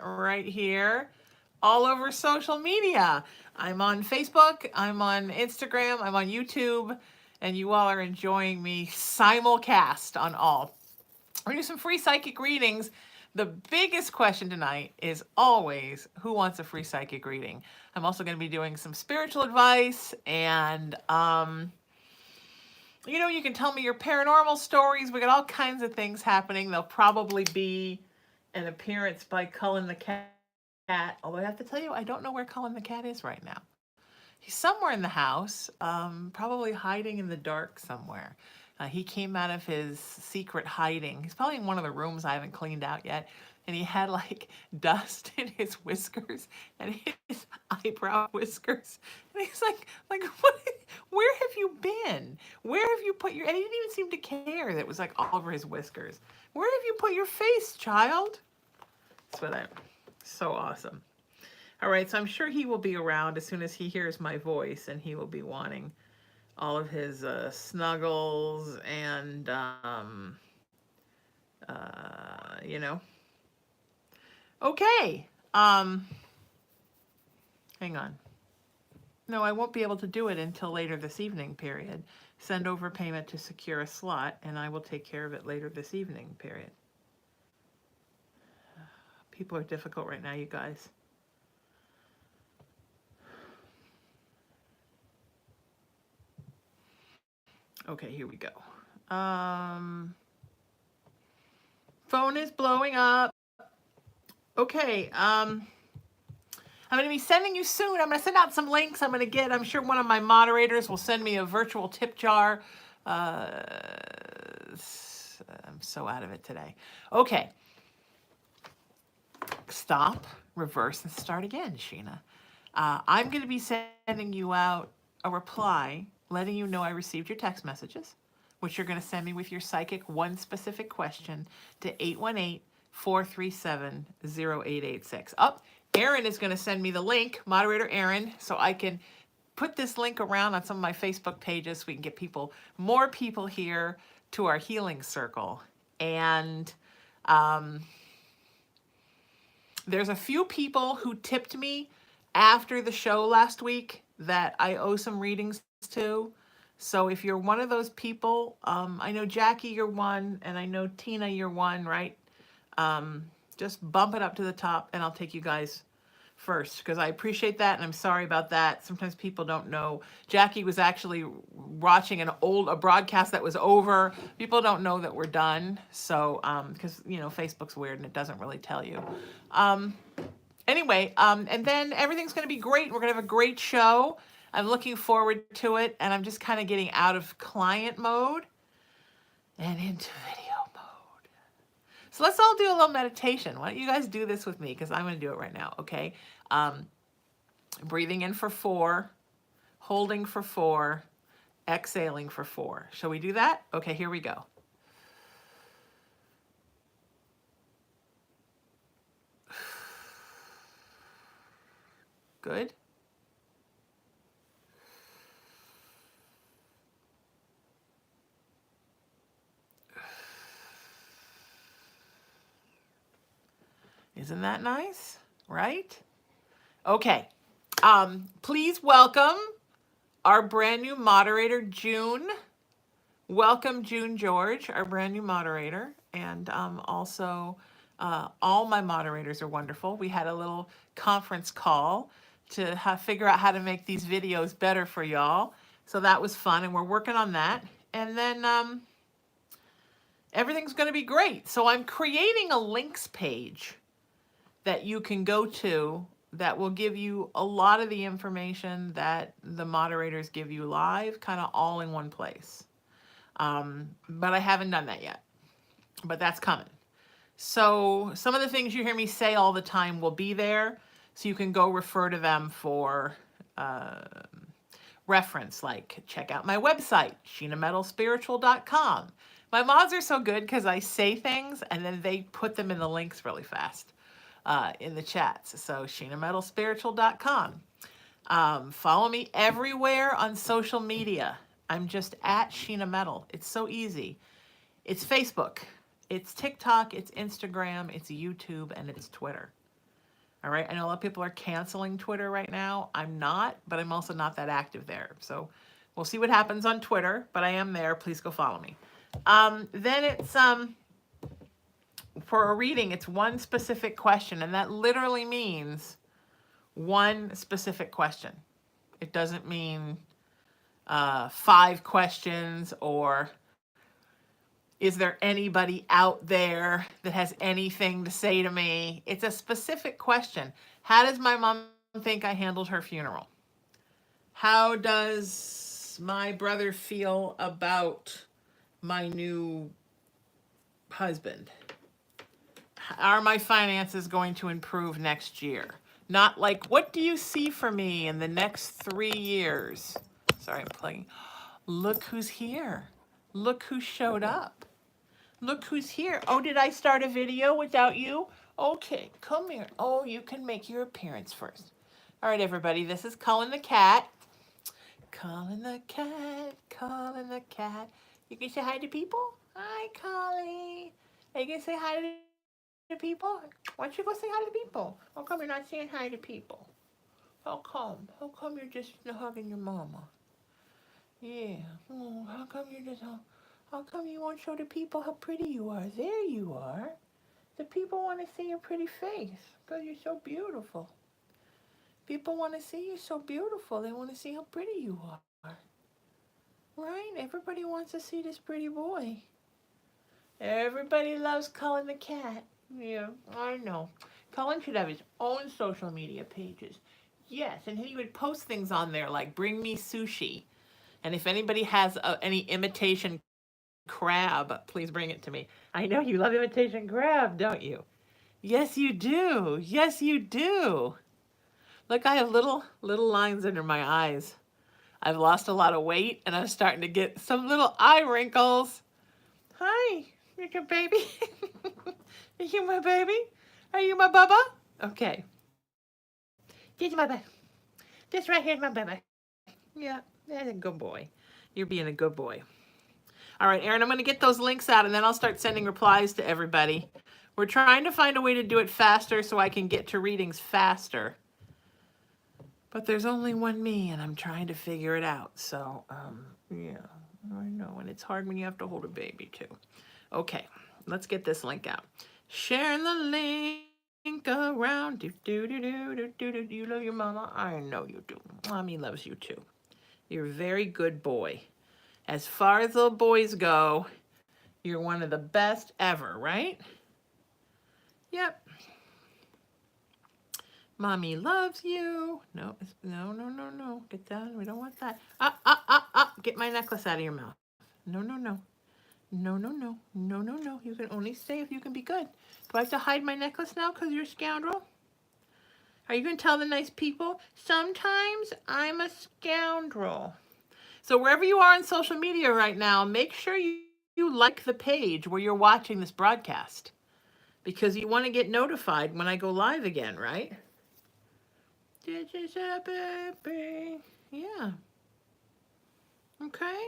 right here all over social media. I'm on Facebook, I'm on Instagram, I'm on YouTube, and you all are enjoying me simulcast on all. We're going to do some free psychic readings. The biggest question tonight is always, who wants a free psychic reading? I'm also going to be doing some spiritual advice, and you can tell me your paranormal stories. We got all kinds of things happening. There'll probably be an appearance by Cullen the cat. Although I have to tell you, I don't know where Cullen the cat is right now. He's somewhere in the house, probably hiding in the dark somewhere. He came out of his secret hiding. He's probably in one of the rooms I haven't cleaned out yet. And he had like dust in his whiskers and his eyebrow whiskers. And he's like, what? Where have you been? Where have you put your? And he didn't even seem to care that it was like all over his whiskers. Where have you put your face, child? That's what I. So awesome. All right, so I'm sure he will be around as soon as he hears my voice, and he will be wanting all of his snuggles and, you know. Okay. Hang on. No, I won't be able to do it until later this evening, period. Send over payment to secure a slot, and I will take care of it later this evening, period. People are difficult right now, you guys. Okay, here we go. Phone is blowing up. Okay, I'm going to be sending you soon. I'm going to send out some links. I'm sure one of my moderators will send me a virtual tip jar. I'm so out of it today. Okay. Stop, reverse, and start again, Sheena. I'm going to be sending you out a reply letting you know I received your text messages, which you're going to send me with your psychic one specific question to 818-437-0886. Oh, Aaron is going to send me the link, moderator Aaron, so I can put this link around on some of my Facebook pages so we can get more people here to our healing circle. And there's a few people who tipped me after the show last week that I owe some readings to. So if you're one of those people, I know Jackie, you're one, and I know Tina, you're one, right? Just bump it up to the top and I'll take you guys first because I appreciate that and I'm sorry about that. Sometimes people don't know. Jackie was actually watching a broadcast that was over. People don't know that we're done. So, because, Facebook's weird and it doesn't really tell you. Anyway, and then everything's going to be great. We're going to have a great show. I'm looking forward to it, and I'm just kind of getting out of client mode and into video mode. So let's all do a little meditation. Why don't you guys do this with me? Because I'm going to do it right now, okay? Breathing in for 4, holding for 4, exhaling for 4. Shall we do that? Okay, here we go. Good. Isn't that nice? Right? Okay. Please welcome our brand new moderator, June. Welcome, June George, our brand new moderator. And also, all my moderators are wonderful. We had a little conference call to figure out how to make these videos better for y'all. So that was fun, and we're working on that. And then everything's going to be great. So I'm creating a links page that you can go to that will give you a lot of the information that the moderators give you live, kind of all in one place. But I haven't done that yet, but that's coming. So some of the things you hear me say all the time will be there, so you can go refer to them for reference, like check out my website, sheenametalspiritual.com. My mods are so good because I say things and then they put them in the links really fast in the chats. So sheenametalspiritual.com. Follow me everywhere on social media. I'm just at Sheena Metal. It's so easy. It's Facebook, it's TikTok, it's Instagram, it's YouTube, and it's Twitter. All right. I know a lot of people are canceling Twitter right now. I'm not, but I'm also not that active there. So we'll see what happens on Twitter, but I am there. Please go follow me. Then it's for a reading, it's one specific question, and that literally means one specific question. It doesn't mean 5 questions or is there anybody out there that has anything to say to me? It's a specific question. How does my mom think I handled her funeral? How does my brother feel about my new husband? Are my finances going to improve next year? Not like, what do you see for me in the next 3 years? Sorry, I'm playing. Look who's here. Look who showed up. Look who's here. Oh, did I start a video without you? Okay, come here. Oh, you can make your appearance first. All right, everybody, this is Cullen the cat. Cullen the cat, Cullen the cat. You can say hi to people? Hi, Collie. Are you going to say hi to people? Why don't you go say hi to people? How come you're not saying hi to people? How come? How come you're just hugging your mama? Yeah. Oh, how come you're just... How come you won't show the people how pretty you are? There you are. The people want to see your pretty face because you're so beautiful. People want to see you so beautiful. They want to see how pretty you are. Right? Everybody wants to see this pretty boy. Everybody loves Cullen the cat. Yeah, I know. Cullen should have his own social media pages. Yes, and he would post things on there like bring me sushi. And if anybody has any imitation crab, please bring it to me. I know you love imitation crab, don't you? Yes, you do. Yes, you do. Look, I have little lines under my eyes. I've lost a lot of weight and I'm starting to get some little eye wrinkles. Hi, you're your baby. Are you my baby? Are you my bubba? Okay. This is my baby. This right here is my baby. Yeah, that's a good boy. You're being a good boy. All right, Erin, I'm going to get those links out and then I'll start sending replies to everybody. We're trying to find a way to do it faster so I can get to readings faster. But there's only one me and I'm trying to figure it out. So, yeah, I know. And it's hard when you have to hold a baby too. Okay, let's get this link out. Sharing the link around. Do. You love your mama? I know you do. Mommy loves you too. You're a very good boy. As far as little boys go, you're one of the best ever, right? Yep. Mommy loves you. No. Get down. We don't want that. Get my necklace out of your mouth. No. No. You can only stay if you can be good. Do I have to hide my necklace now because you're a scoundrel? Are you going to tell the nice people? Sometimes I'm a scoundrel. So wherever you are on social media right now, make sure you like the page where you're watching this broadcast. Because you want to get notified when I go live again, right? This is a baby. Yeah. Okay.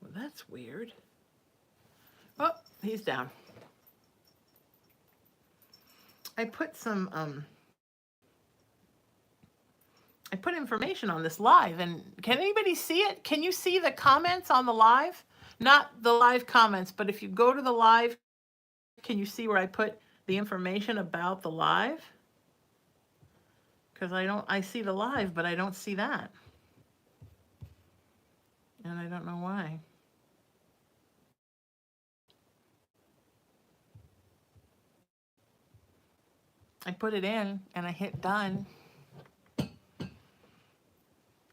Well, that's weird. Oh, he's down. I put some, I put information on this live, and can anybody see it? Can you see the comments on the live? Not the live comments, but if you go to the live, can you see where I put the information about the live? Because I see the live, but I don't see that. And I don't know why. I put it in and I hit done.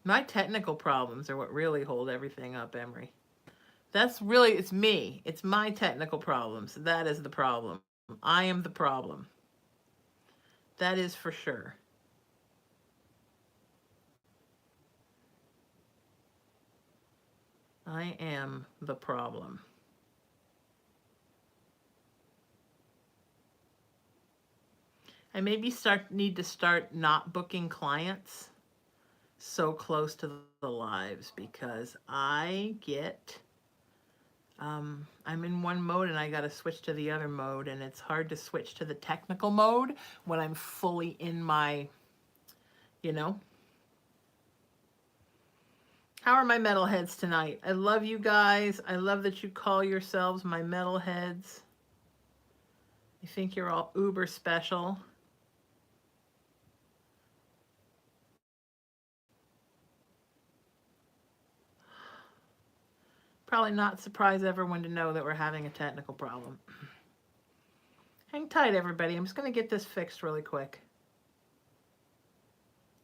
My technical problems are what really hold everything up, Emery. That's really, it's me. It's my technical problems. That is the problem. I am the problem. That is for sure. I am the problem. I maybe need to start not booking clients so close to the lives because I get I'm in one mode and I got to switch to the other mode, and it's hard to switch to the technical mode when I'm fully in my, you know. How are my metalheads tonight? I love you guys. I love that you call yourselves my metalheads. I think you're all uber special. Probably not surprise everyone to know that we're having a technical problem. Hang tight, everybody. I'm just going to get this fixed really quick.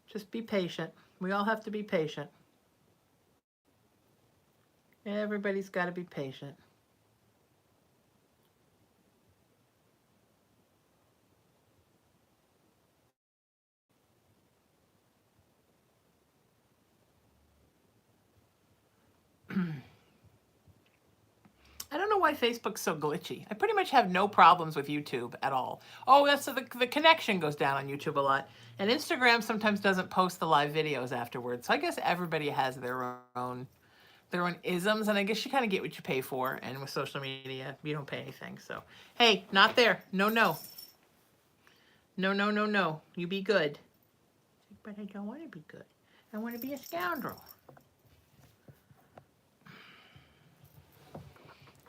Just be patient. We all have to be patient. Everybody's got to be patient. I don't know why Facebook's so glitchy. I pretty much have no problems with YouTube at all. Oh, that's the connection goes down on YouTube a lot. And Instagram sometimes doesn't post the live videos afterwards. So I guess everybody has their own isms, and I guess you kind of get what you pay for. And with social media, you don't pay anything. So, hey, not there. No, no. No, no, no, no. You be good. But I don't want to be good. I want to be a scoundrel.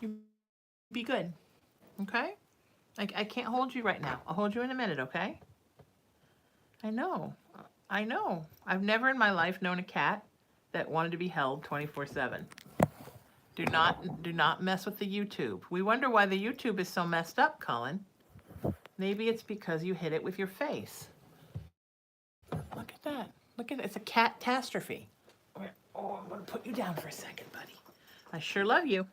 You be good. Okay? I can't hold you right now. I'll hold you in a minute, okay? I know. I know. I've never in my life known a cat that wanted to be held 24/7. Do not mess with the YouTube. We wonder why the YouTube is so messed up, Colin. Maybe it's because you hit it with your face. Look at that. Look at it. It's a catastrophe. Oh, I'm going to put you down for a second, buddy. I sure love you.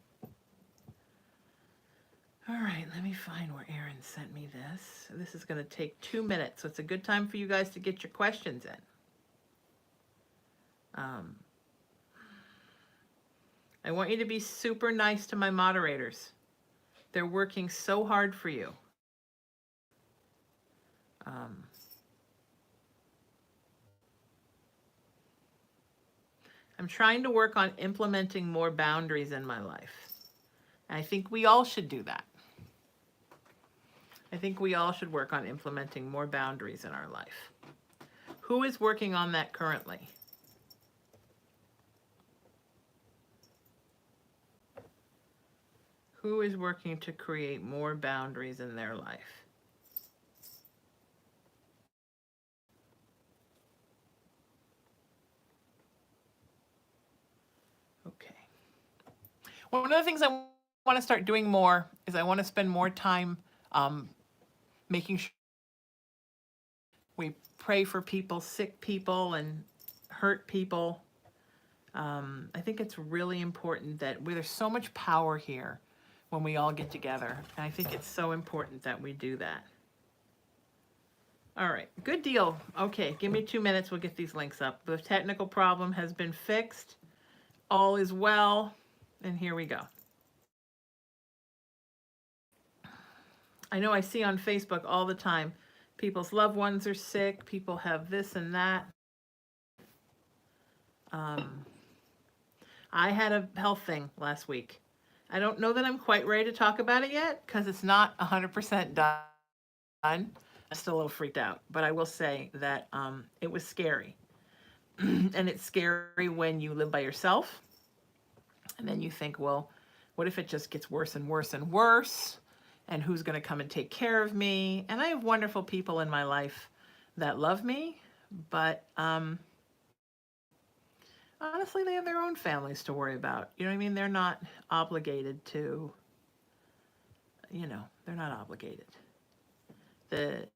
All right, let me find where Aaron sent me this. This is going to take 2 minutes, so it's a good time for you guys to get your questions in. I want you to be super nice to my moderators. They're working so hard for you. I'm trying to work on implementing more boundaries in my life. And I think we all should do that. I think we all should work on implementing more boundaries in our life. Who is working on that currently? Who is working to create more boundaries in their life? Okay. One of the things I want to start doing more is I want to spend more time making sure we pray for people, sick people, and hurt people. I think it's really important that there's so much power here when we all get together. And I think it's so important that we do that. All right, good deal. Okay, give me 2 minutes. We'll get these links up. The technical problem has been fixed. All is well. And here we go. I know I see on Facebook all the time, people's loved ones are sick, people have this and that. I had a health thing last week. I don't know that I'm quite ready to talk about it yet because it's not 100% done. I'm still a little freaked out, but I will say that it was scary. And it's scary when you live by yourself. And then you think, well, what if it just gets worse and worse and worse? And who's going to come and take care of me? And I have wonderful people in my life that love me, but honestly, they have their own families to worry about. You know what I mean? They're not obligated to, they're not obligated. The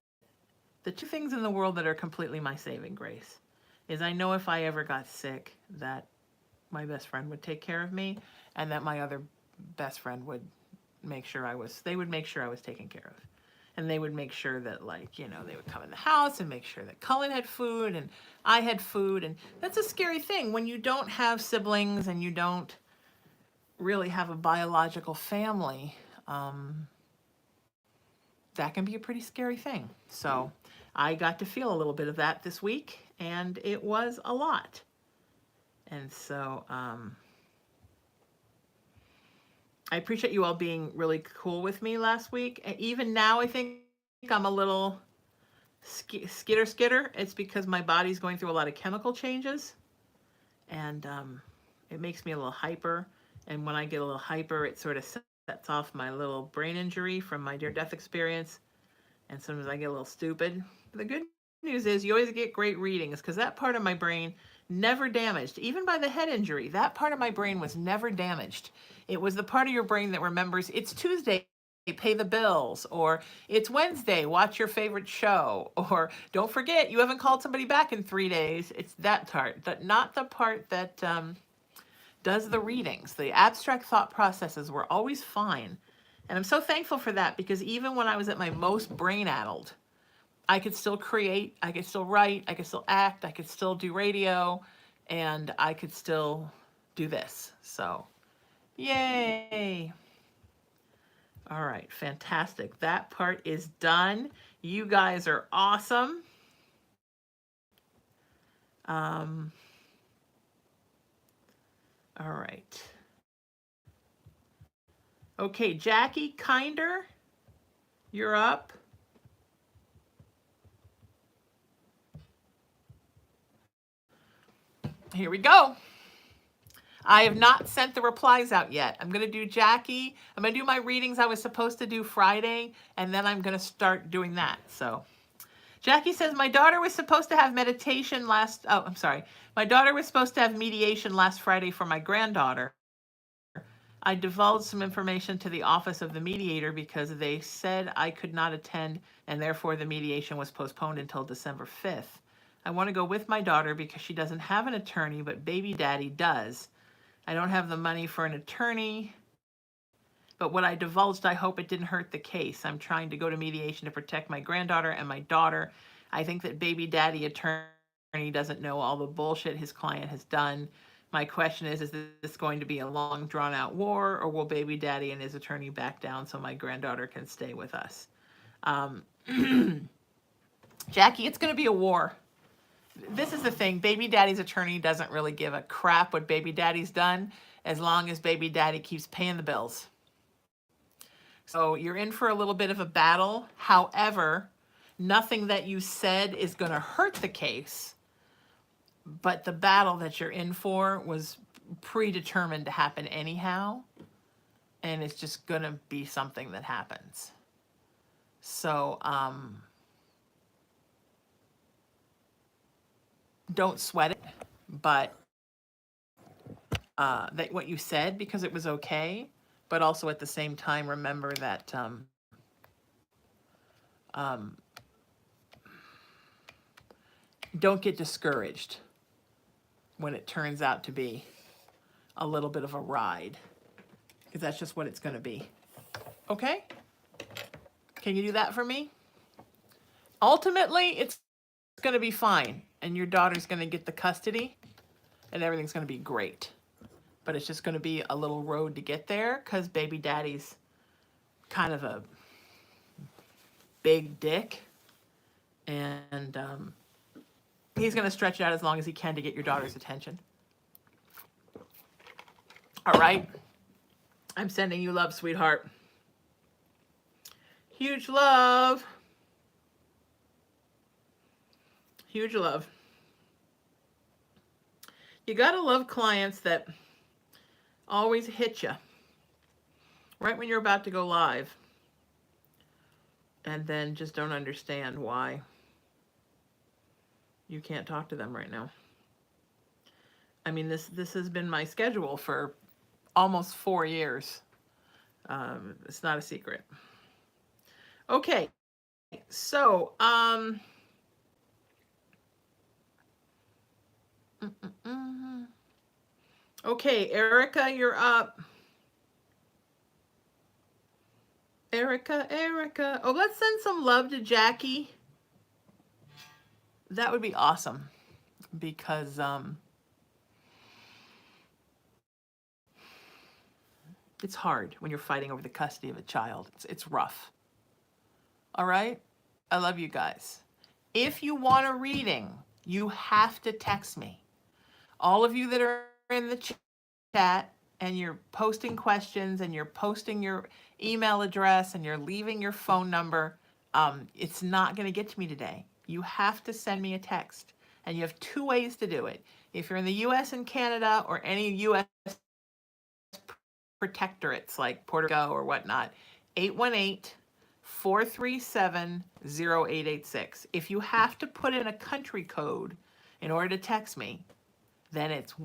two things in the world that are completely my saving grace is I know if I ever got sick that my best friend would take care of me, and that my other best friend would make sure they would make sure I was taken care of. And they would make sure that, they would come in the house and make sure that Cullen had food and I had food. And that's a scary thing when you don't have siblings and you don't really have a biological family. That can be a pretty scary thing. So I got to feel a little bit of that this week, and it was a lot. And so I appreciate you all being really cool with me last week. And even now, I think I'm a little skitter. It's because my body's going through a lot of chemical changes, and it makes me a little hyper. And when I get a little hyper, it sort of sets off my little brain injury from my near-death experience. And sometimes I get a little stupid. But the good news is you always get great readings because that part of my brain never damaged. Even by the head injury, that part of my brain was never damaged. It was the part of your brain that remembers it's Tuesday, pay the bills, or it's Wednesday, watch your favorite show, or don't forget you haven't called somebody back in 3 days. It's that part, not the part that does the readings. The abstract thought processes were always fine. And I'm so thankful for that because even when I was at my most brain addled, I could still create, I could still write, I could still act, I could still do radio, and I could still do this. So, yay. All right, fantastic. That part is done. You guys are awesome. All right. Okay, Jackie Kinder, you're up. Here we go. I have not sent the replies out yet. I'm going to do Jackie. I'm going to do my readings I was supposed to do Friday, and then I'm going to start doing that. So Jackie says, my daughter was supposed to have meditation My daughter was supposed to have mediation last Friday for my granddaughter. I divulged some information to the office of the mediator because they said I could not attend, and therefore the mediation was postponed until December 5th. I want to go with my daughter because she doesn't have an attorney, but baby daddy does. I don't have the money for an attorney, but what I divulged, I hope it didn't hurt the case. I'm trying to go to mediation to protect my granddaughter and my daughter. I think that baby daddy attorney doesn't know all the bullshit his client has done. My question is this going to be a long, drawn-out war, or will baby daddy and his attorney back down so my granddaughter can stay with us? Jackie, it's going to be a war. This is the thing. Baby daddy's attorney doesn't really give a crap what baby daddy's done as long as baby daddy keeps paying the bills. So you're in for a little bit of a battle. However, nothing that you said is going to hurt the case. But the battle that you're in for was predetermined to happen anyhow. And it's just going to be something that happens. So, don't sweat it, but that what you said, because it was okay, but also at the same time, remember that don't get discouraged when it turns out to be a little bit of a ride, because that's just what it's going to be. Okay? Can you do that for me? Ultimately, it's going to be fine, and your daughter's going to get the custody, and everything's going to be great. But it's just going to be a little road to get there, because baby daddy's kind of a big dick, and he's going to stretch it out as long as he can to get your daughter's attention. All right? I'm sending you love, sweetheart. Huge love. Huge love. You got to love clients that always hit you right when you're about to go live, and then just don't understand why you can't talk to them right now. I mean, this has been my schedule for almost 4 years. It's not a secret. Okay, so okay, Erica, you're up. Erica. Oh, let's send some love to Jackie. That would be awesome, because it's hard when you're fighting over the custody of a child. It's rough. All right? I love you guys. If you want a reading, you have to text me. All of you that are in the chat, and you're posting questions and you're posting your email address and you're leaving your phone number, it's not going to get to me today. You have to send me a text. And you have two ways to do it. If you're in the US and Canada or any US protectorates like Puerto Rico or whatnot, 818-437-0886. If you have to put in a country code in order to text me, then it's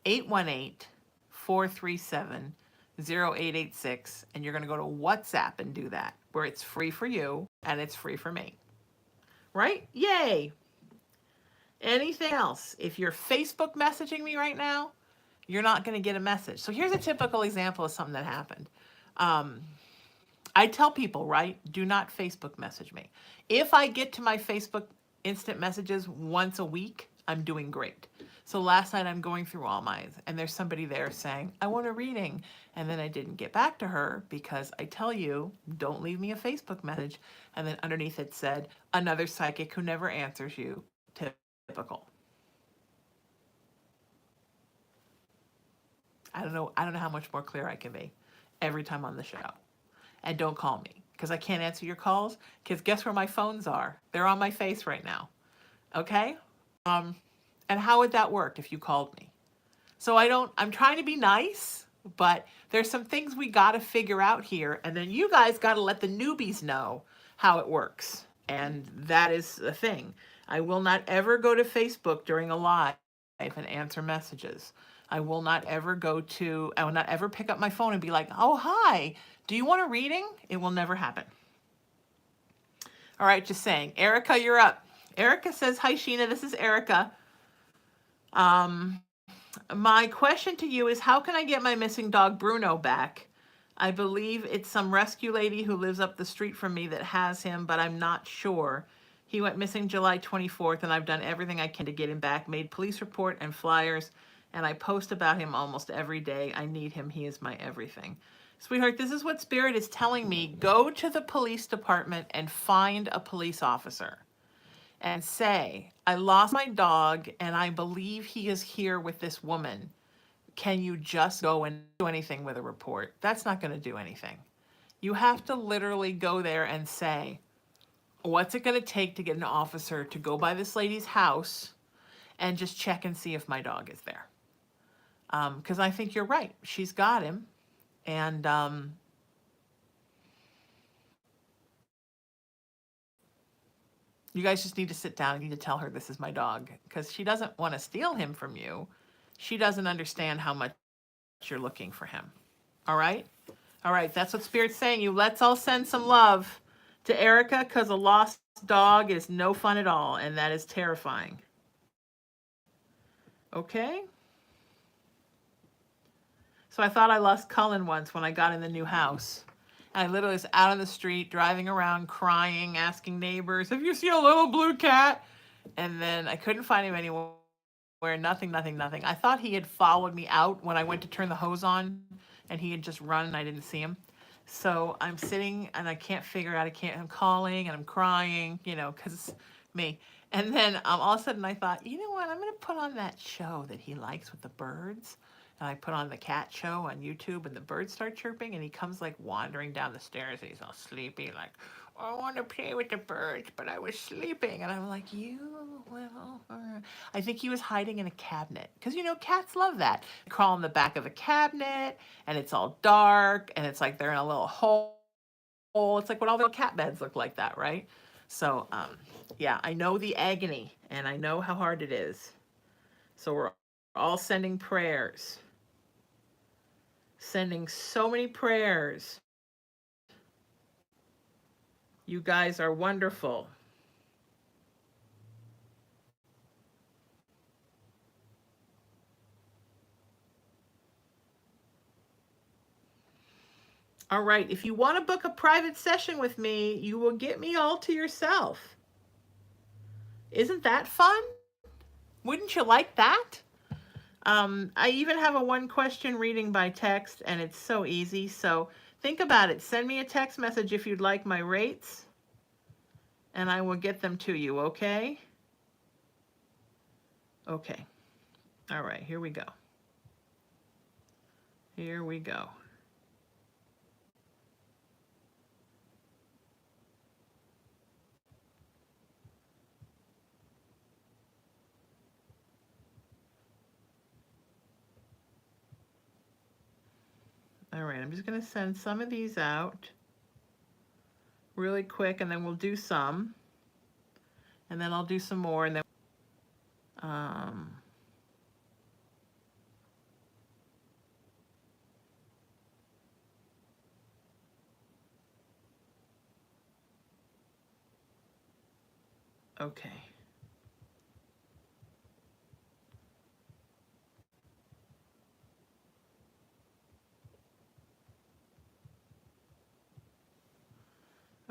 1-818-437-0886, and you're going to go to WhatsApp and do that, where it's free for you and it's free for me. Right? Yay! Anything else? If you're Facebook messaging me right now, you're not going to get a message. So here's a typical example of something that happened. I tell people, right, do not Facebook message me. If I get to my Facebook instant messages once a week, I'm doing great. So last night I'm going through all mine, and there's somebody there saying, I want a reading. And then I didn't get back to her because I tell you, don't leave me a Facebook message. And then underneath it said, another psychic who never answers you. Typical. I don't know how much more clear I can be every time on the show. And don't call me because I can't answer your calls, because guess where my phones are? They're on my face right now. Okay? And how would that work if you called me? So I'm trying to be nice, but there's some things we got to figure out here, and then you guys got to let the newbies know how it works. And that is the thing. I will not ever go to Facebook during a live and answer messages. I will not ever pick up my phone and be like, oh, hi, do you want a reading? It will never happen. All right, just saying. Erica, you're up. Erica says, hi, Sheena, this is Erica. My question to you is, how can I get my missing dog Bruno back? I believe it's some rescue lady who lives up the street from me that has him, but I'm not sure. He went missing July 24th, and I've done everything I can to get him back, made police report and flyers, and I post about him almost every day. I need him. He is my everything. Sweetheart, this is what Spirit is telling me. Go to the police department and find a police officer and say, I lost my dog and I believe he is here with this woman. Can you just go and do anything with a report? That's not going to do anything. You have to literally go there and say, what's it going to take to get an officer to go by this lady's house and just check and see if my dog is there? Because I think you're right. She's got him. And you guys just need to sit down and need to tell her this is my dog, because she doesn't want to steal him from you. She doesn't understand how much you're looking for him. All right? All right, that's what Spirit's saying. You let's all send some love to Erica, because a lost dog is no fun at all, and that is terrifying. Okay? So I thought I lost Cullen once when I got in the new house. I literally was out on the street, driving around, crying, asking neighbors, have you seen a little blue cat? And then I couldn't find him anywhere. Nothing. I thought he had followed me out when I went to turn the hose on, and he had just run and I didn't see him. So I'm sitting and I can't figure out, I'm calling and I'm crying, because it's me. And then all of a sudden I thought, you know what, I'm going to put on that show that he likes with the birds. And I put on the cat show on YouTube, and the birds start chirping, and he comes like wandering down the stairs, and he's all sleepy, like, I want to play with the birds, but I was sleeping. And I'm like, I think he was hiding in a cabinet, because cats love that. They crawl in the back of a cabinet, and it's all dark, and it's like they're in a little hole. It's like what all the cat beds look like, that, right? So yeah, I know the agony, and I know how hard it is. So we're all sending prayers. Sending so many prayers. You guys are wonderful. All right, if you want to book a private session with me, you will get me all to yourself. Isn't that fun? Wouldn't you like that? I even have a 1-question reading by text, and it's so easy. So think about it. Send me a text message if you'd like my rates, and I will get them to you, okay? Okay. All right, here we go. Here we go. All right, I'm just going to send some of these out really quick, and then we'll do some. And then I'll do some more, and then okay.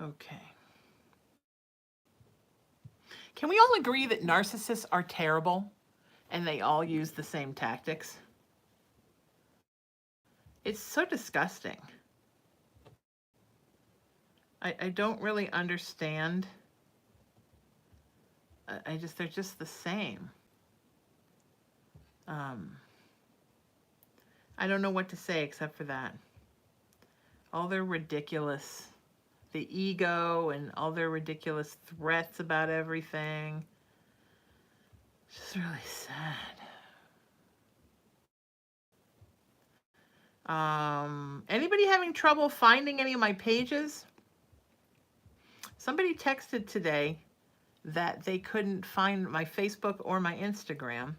Okay. Can we all agree that narcissists are terrible and they all use the same tactics? It's so disgusting. I don't really understand. They're just the same. I don't know what to say except for that. All their ridiculous, the ego and all their ridiculous threats about everything. It's just really sad. Anybody having trouble finding any of my pages? Somebody texted today that they couldn't find my Facebook or my Instagram,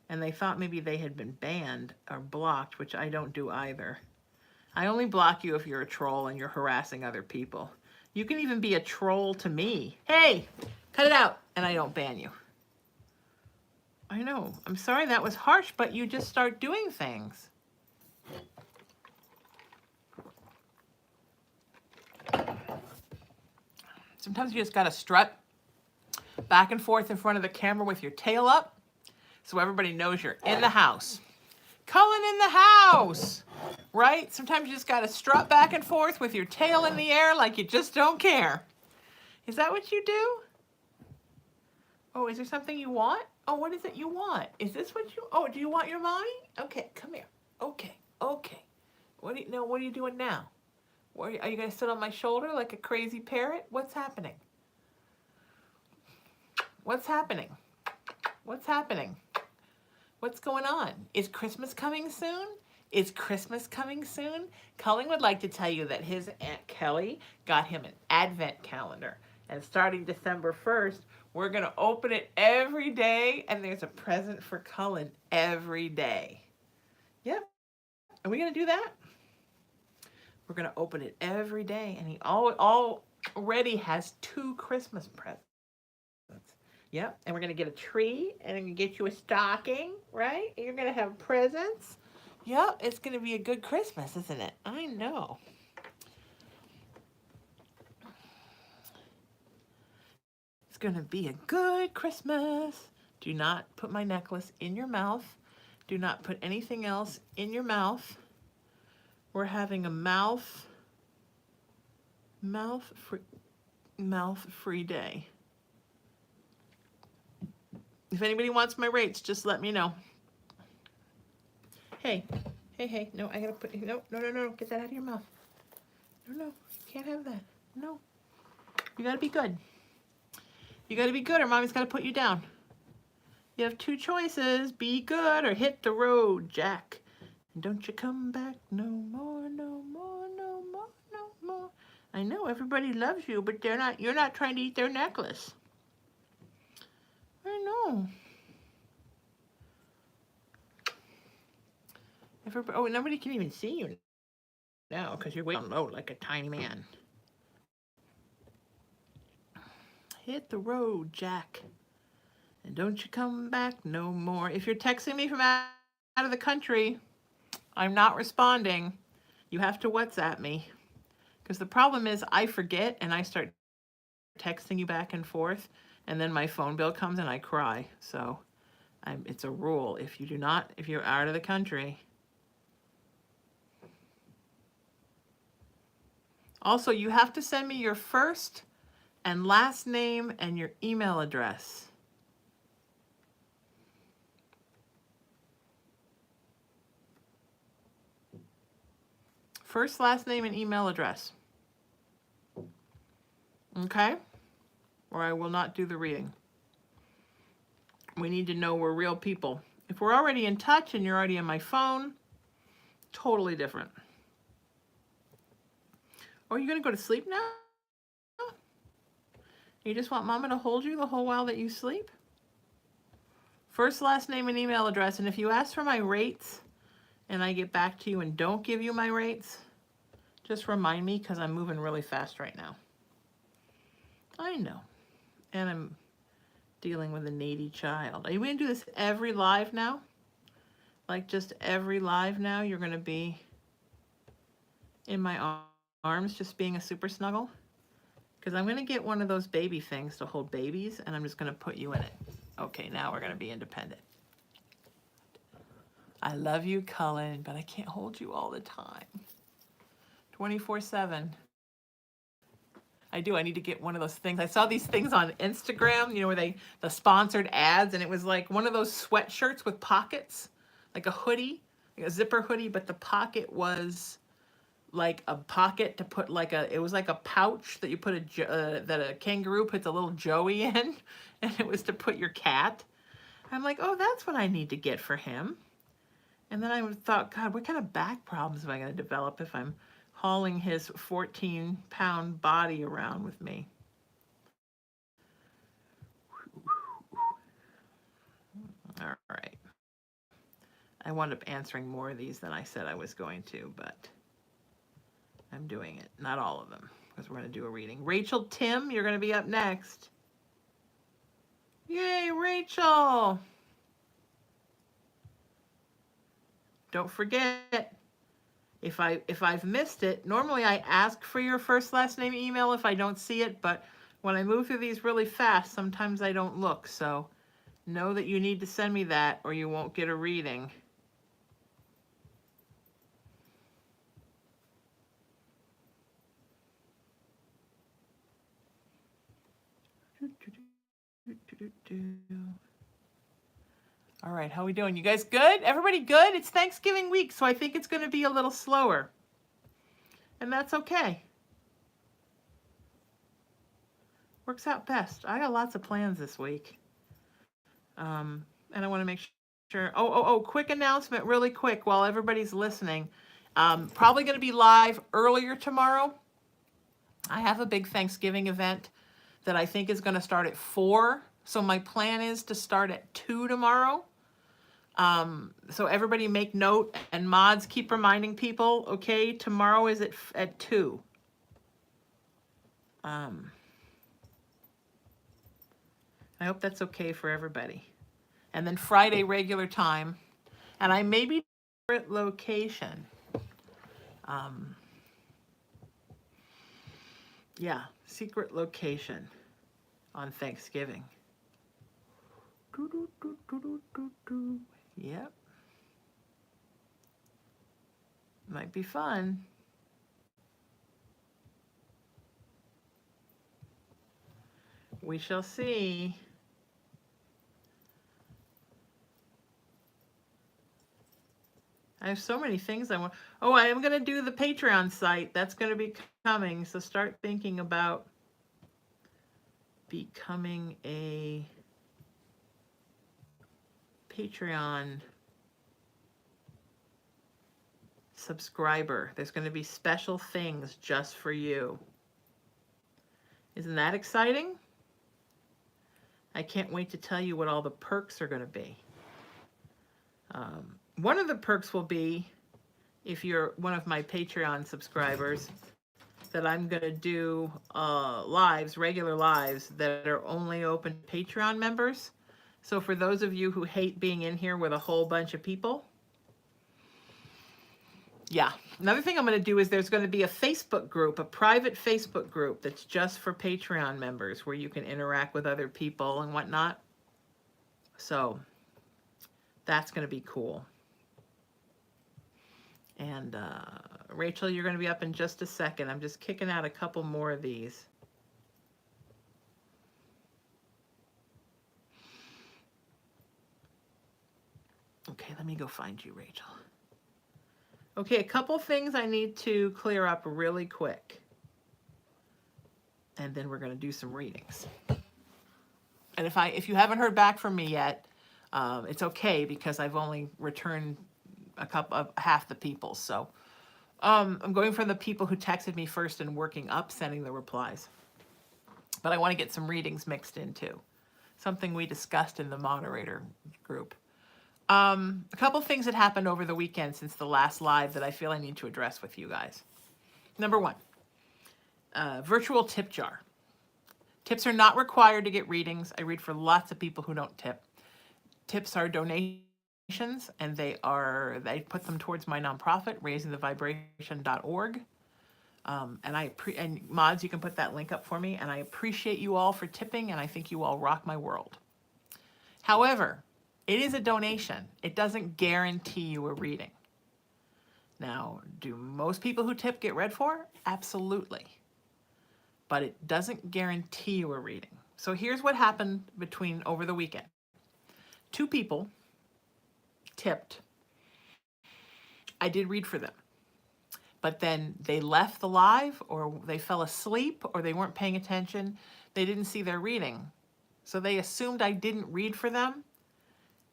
and they thought maybe they had been banned or blocked, which I don't do either. I only block you if you're a troll and you're harassing other people. You can even be a troll to me. Hey, cut it out, and I don't ban you. I know. I'm sorry that was harsh, but you just start doing things. Sometimes you just gotta strut back and forth in front of the camera with your tail up so everybody knows you're in the house. Cullen in the house, right? Sometimes you just gotta strut back and forth with your tail in the air like you just don't care. Is that what you do? Oh, is there something you want? Oh, what is it you want? Is this what you, oh, do you want your mommy? Okay, come here. Okay. What are you doing now? Are you gonna sit on my shoulder like a crazy parrot? What's happening? What's happening? What's happening? What's going on? Is Christmas coming soon? Is Christmas coming soon? Cullen would like to tell you that his Aunt Kelly got him an advent calendar. And starting December 1st, we're going to open it every day, and there's a present for Cullen every day. Yep. Are we going to do that? We're going to open it every day, and he already has 2 Christmas presents. Yep, and we're going to get a tree, and I'm going to get you a stocking, right? And you're going to have presents. Yep, it's going to be a good Christmas, isn't it? I know. It's going to be a good Christmas. Do not put my necklace in your mouth. Do not put anything else in your mouth. We're having a mouth-free day. If anybody wants my rates, just let me know. Hey, no, I gotta put, no, get that out of your mouth. No, you can't have that. No, you gotta be good. You gotta be good or mommy's gotta put you down. You have 2 choices, be good or hit the road, Jack. And don't you come back no more, no more, no more, no more. I know everybody loves you, but you're not trying to eat their necklace. I know. Nobody can even see you now because you're way down low like a tiny man. Hit the road, Jack. And don't you come back no more. If you're texting me from out of the country, I'm not responding. You have to WhatsApp me. Because the problem is I forget and I start texting you back and forth, and then my phone bill comes and I cry. So it's a rule. If you're out of the country. Also, you have to send me your first and last name and your email address. First, last name, and email address. Okay? Or I will not do the reading. We need to know we're real people. If we're already in touch and you're already on my phone, totally different. Or are you going to go to sleep now? You just want Mama to hold you the whole while that you sleep? First, last name, and email address. And if you ask for my rates and I get back to you and don't give you my rates, just remind me because I'm moving really fast right now. I know. And I'm dealing with a needy child. Are you going to do this every live now? Like just every live now you're going to be in my arms just being a super snuggle? Because I'm going to get one of those baby things to hold babies and I'm just going to put you in it. Okay, now we're going to be independent. I love you, Cullen, but I can't hold you all the time. 24/7. I do. I need to get one of those things. I saw these things on Instagram, you know, where the sponsored ads, and it was like one of those sweatshirts with pockets, like a hoodie, like a zipper hoodie, but the pocket was like a pocket to put like it was like a pouch that you put that a kangaroo puts a little Joey in, and it was to put your cat. I'm like, oh, that's what I need to get for him. And then I thought, God, what kind of back problems am I going to develop if I'm hauling his 14-pound body around with me? All right. I wound up answering more of these than I said I was going to, but I'm doing it. Not all of them, because we're going to do a reading. Rachel Tim, you're going to be up next. Yay, Rachel! Don't forget, if I've missed it, normally I ask for your first, last name, email if I don't see it, but when I move through these really fast, sometimes I don't look, so know that you need to send me that or you won't get a reading. All right, how are we doing? You guys good? Everybody good? It's Thanksgiving week, so I think it's going to be a little slower. And that's okay. Works out best. I got lots of plans this week. And I want to make sure. Quick announcement, really quick, while everybody's listening. Probably going to be live earlier tomorrow. I have a big Thanksgiving event that I think is going to start at 4. So my plan is to start at 2 tomorrow. So everybody make note, and mods keep reminding people, okay, tomorrow is at 2. I hope that's okay for everybody. And then Friday, regular time. And I may be different location. Yeah, secret location on Thanksgiving. Yep. Might be fun. We shall see. I have so many things I want. Oh, I am going to do the Patreon site. That's going to be coming. So start thinking about becoming a Patreon subscriber. There's going to be special things just for you. Isn't that exciting? I can't wait to tell you what all the perks are going to be. One of the perks will be, if you're one of my Patreon subscribers, that I'm going to do lives, regular lives, that are only open to Patreon members. So for those of you who hate being in here with a whole bunch of people, yeah. Another thing I'm going to do is there's going to be a Facebook group, a private Facebook group that's just for Patreon members where you can interact with other people and whatnot. So that's going to be cool. And Rachel, you're going to be up in just a second. I'm just kicking out a couple more of these. Okay, let me go find you, Rachel. Okay, a couple things I need to clear up really quick. And then we're going to do some readings. And if you haven't heard back from me yet, it's okay because I've only returned a couple of half the people. So I'm going for the people who texted me first and working up, sending the replies. But I want to get some readings mixed in too. Something we discussed in the moderator group. A couple things that happened over the weekend since the last live that I feel I need to address with you guys. Number one, virtual tip jar. Tips are not required to get readings. I read for lots of people who don't tip. Tips are donations, and they put them towards my nonprofit, raisingthevibration.org. And mods, you can put that link up for me. And I appreciate you all for tipping, and I think you all rock my world. However, it is a donation. It doesn't guarantee you a reading. Now, do most people who tip get read for? Absolutely. But it doesn't guarantee you a reading. So here's what happened over the weekend. 2 people tipped. I did read for them. But then they left the live, or they fell asleep, or they weren't paying attention. They didn't see their reading. So they assumed I didn't read for them.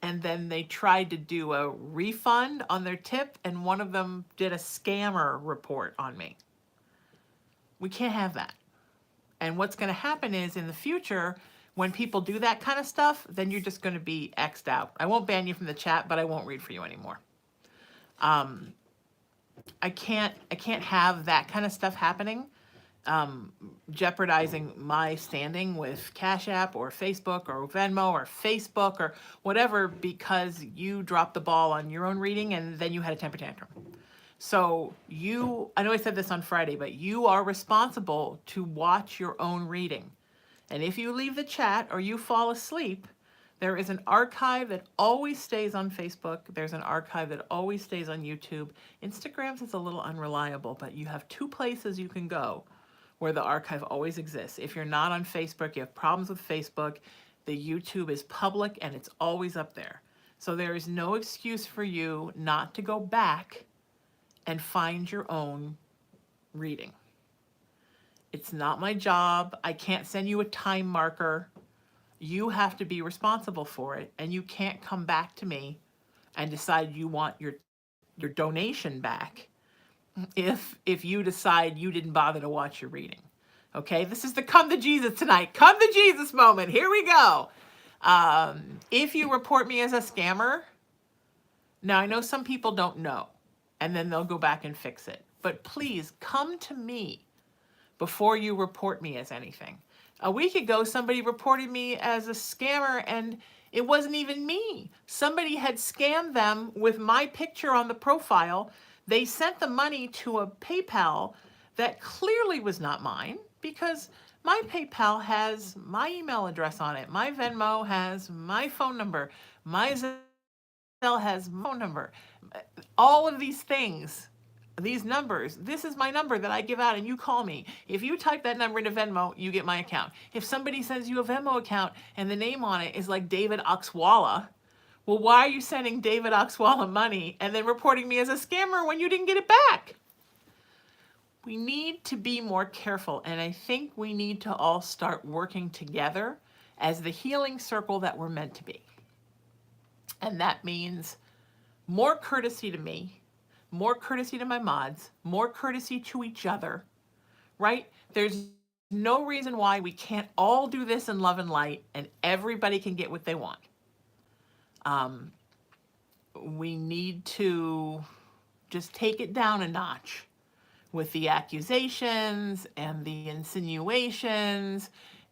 And then they tried to do a refund on their tip, and one of them did a scammer report on me. We can't have that. And what's going to happen is in the future, when people do that kind of stuff, then you're just going to be X'd out. I won't ban you from the chat, but I won't read for you anymore. I can't have that kind of stuff happening, jeopardizing my standing with Cash App or Facebook or Venmo or Facebook or whatever because you dropped the ball on your own reading and then you had a temper tantrum. So I know I said this on Friday, but you are responsible to watch your own reading. And if you leave the chat or you fall asleep, there is an archive that always stays on Facebook. There's an archive that always stays on YouTube. Instagram's is a little unreliable, but you have 2 places you can go where the archive always exists. If you're not on Facebook, you have problems with Facebook, the YouTube is public and it's always up there. So there is no excuse for you not to go back and find your own reading. It's not my job. I can't send you a time marker. You have to be responsible for it, and you can't come back to me and decide you want your donation back if you decide you didn't bother to watch your reading. Okay, this is the come to Jesus tonight. Come to Jesus moment. Here we go. If you report me as a scammer, now I know some people don't know, and then they'll go back and fix it. But please come to me before you report me as anything. A week ago, somebody reported me as a scammer, and it wasn't even me. Somebody had scammed them with my picture on the profile. They sent the money to a PayPal that clearly was not mine because my PayPal has my email address on it. My Venmo has my phone number. My Zelle has my phone number. All of these things, these numbers, this is my number that I give out and you call me. If you type that number into Venmo, you get my account. If somebody sends you a Venmo account and the name on it is like David Oxwalla, well, why are you sending David Oxwalla money and then reporting me as a scammer when you didn't get it back? We need to be more careful, and I think we need to all start working together as the healing circle that we're meant to be. And that means more courtesy to me, more courtesy to my mods, more courtesy to each other, right? There's no reason why we can't all do this in love and light and everybody can get what they want. We need to just take it down a notch with the accusations and the insinuations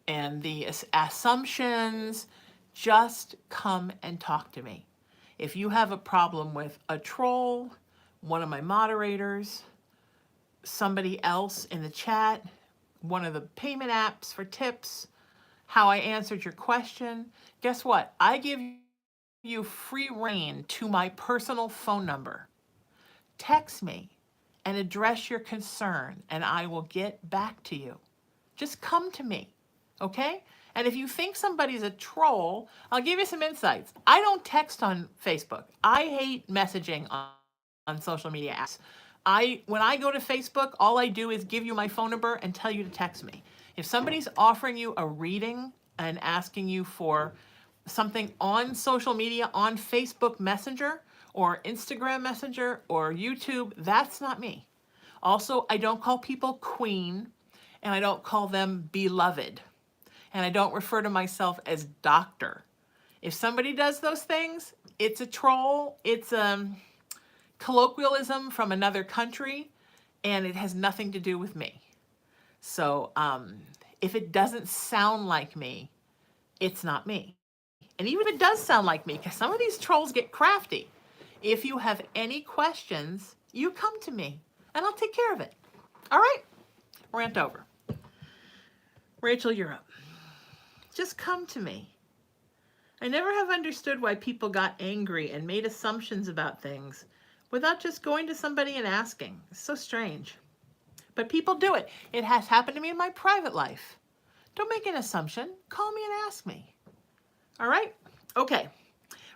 and the assumptions. Just come and talk to me. If you have a problem with a troll, one of my moderators, somebody else in the chat, one of the payment apps for tips, how I answered your question, guess what? I give you free reign to my personal phone number. Text me and address your concern, and I will get back to you. Just come to me, okay? And if you think somebody's a troll, I'll give you some insights. I don't text on Facebook. I hate messaging social media apps. When I go to Facebook, all I do is give you my phone number and tell you to text me. If somebody's offering you a reading and asking you for something on social media, on Facebook Messenger or Instagram Messenger or YouTube, that's not me. Also, I don't call people queen, and I don't call them beloved, and I don't refer to myself as doctor. If somebody does those things, it's a troll, it's a colloquialism from another country, and it has nothing to do with me. So if it doesn't sound like me, it's not me. And even if it does sound like me, because some of these trolls get crafty, if you have any questions, you come to me and I'll take care of it. All right? Rant over. Rachel, you're up. Just come to me. I never have understood why people got angry and made assumptions about things without just going to somebody and asking. It's so strange. But people do it. It has happened to me in my private life. Don't make an assumption. Call me and ask me. All right? Okay.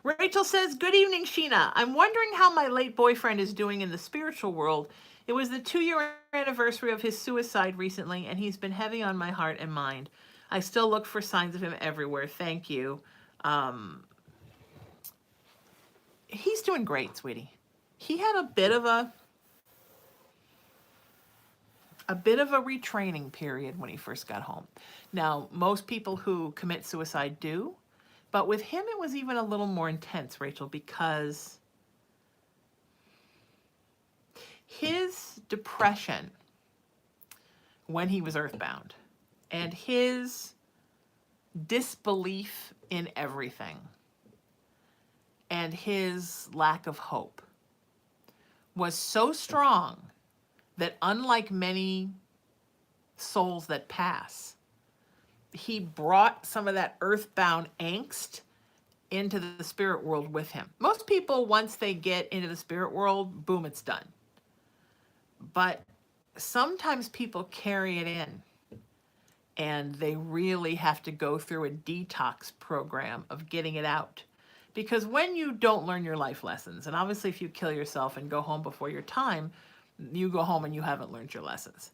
Rachel says, good evening, Sheena. I'm wondering how my late boyfriend is doing in the spiritual world. It was the 2-year anniversary of his suicide recently, and he's been heavy on my heart and mind. I still look for signs of him everywhere. Thank you. He's doing great, sweetie. He had a bit of a retraining period when he first got home. Now, most people who commit suicide do, but with him it was even a little more intense, Rachel, because his depression when he was earthbound and his disbelief in everything and his lack of hope was so strong that, unlike many souls that pass, he brought some of that earthbound angst into the spirit world with him. Most people, once they get into the spirit world, boom, it's done. But sometimes people carry it in, and they really have to go through a detox program of getting it out. Because when you don't learn your life lessons, and obviously if you kill yourself and go home before your time, you go home and you haven't learned your lessons.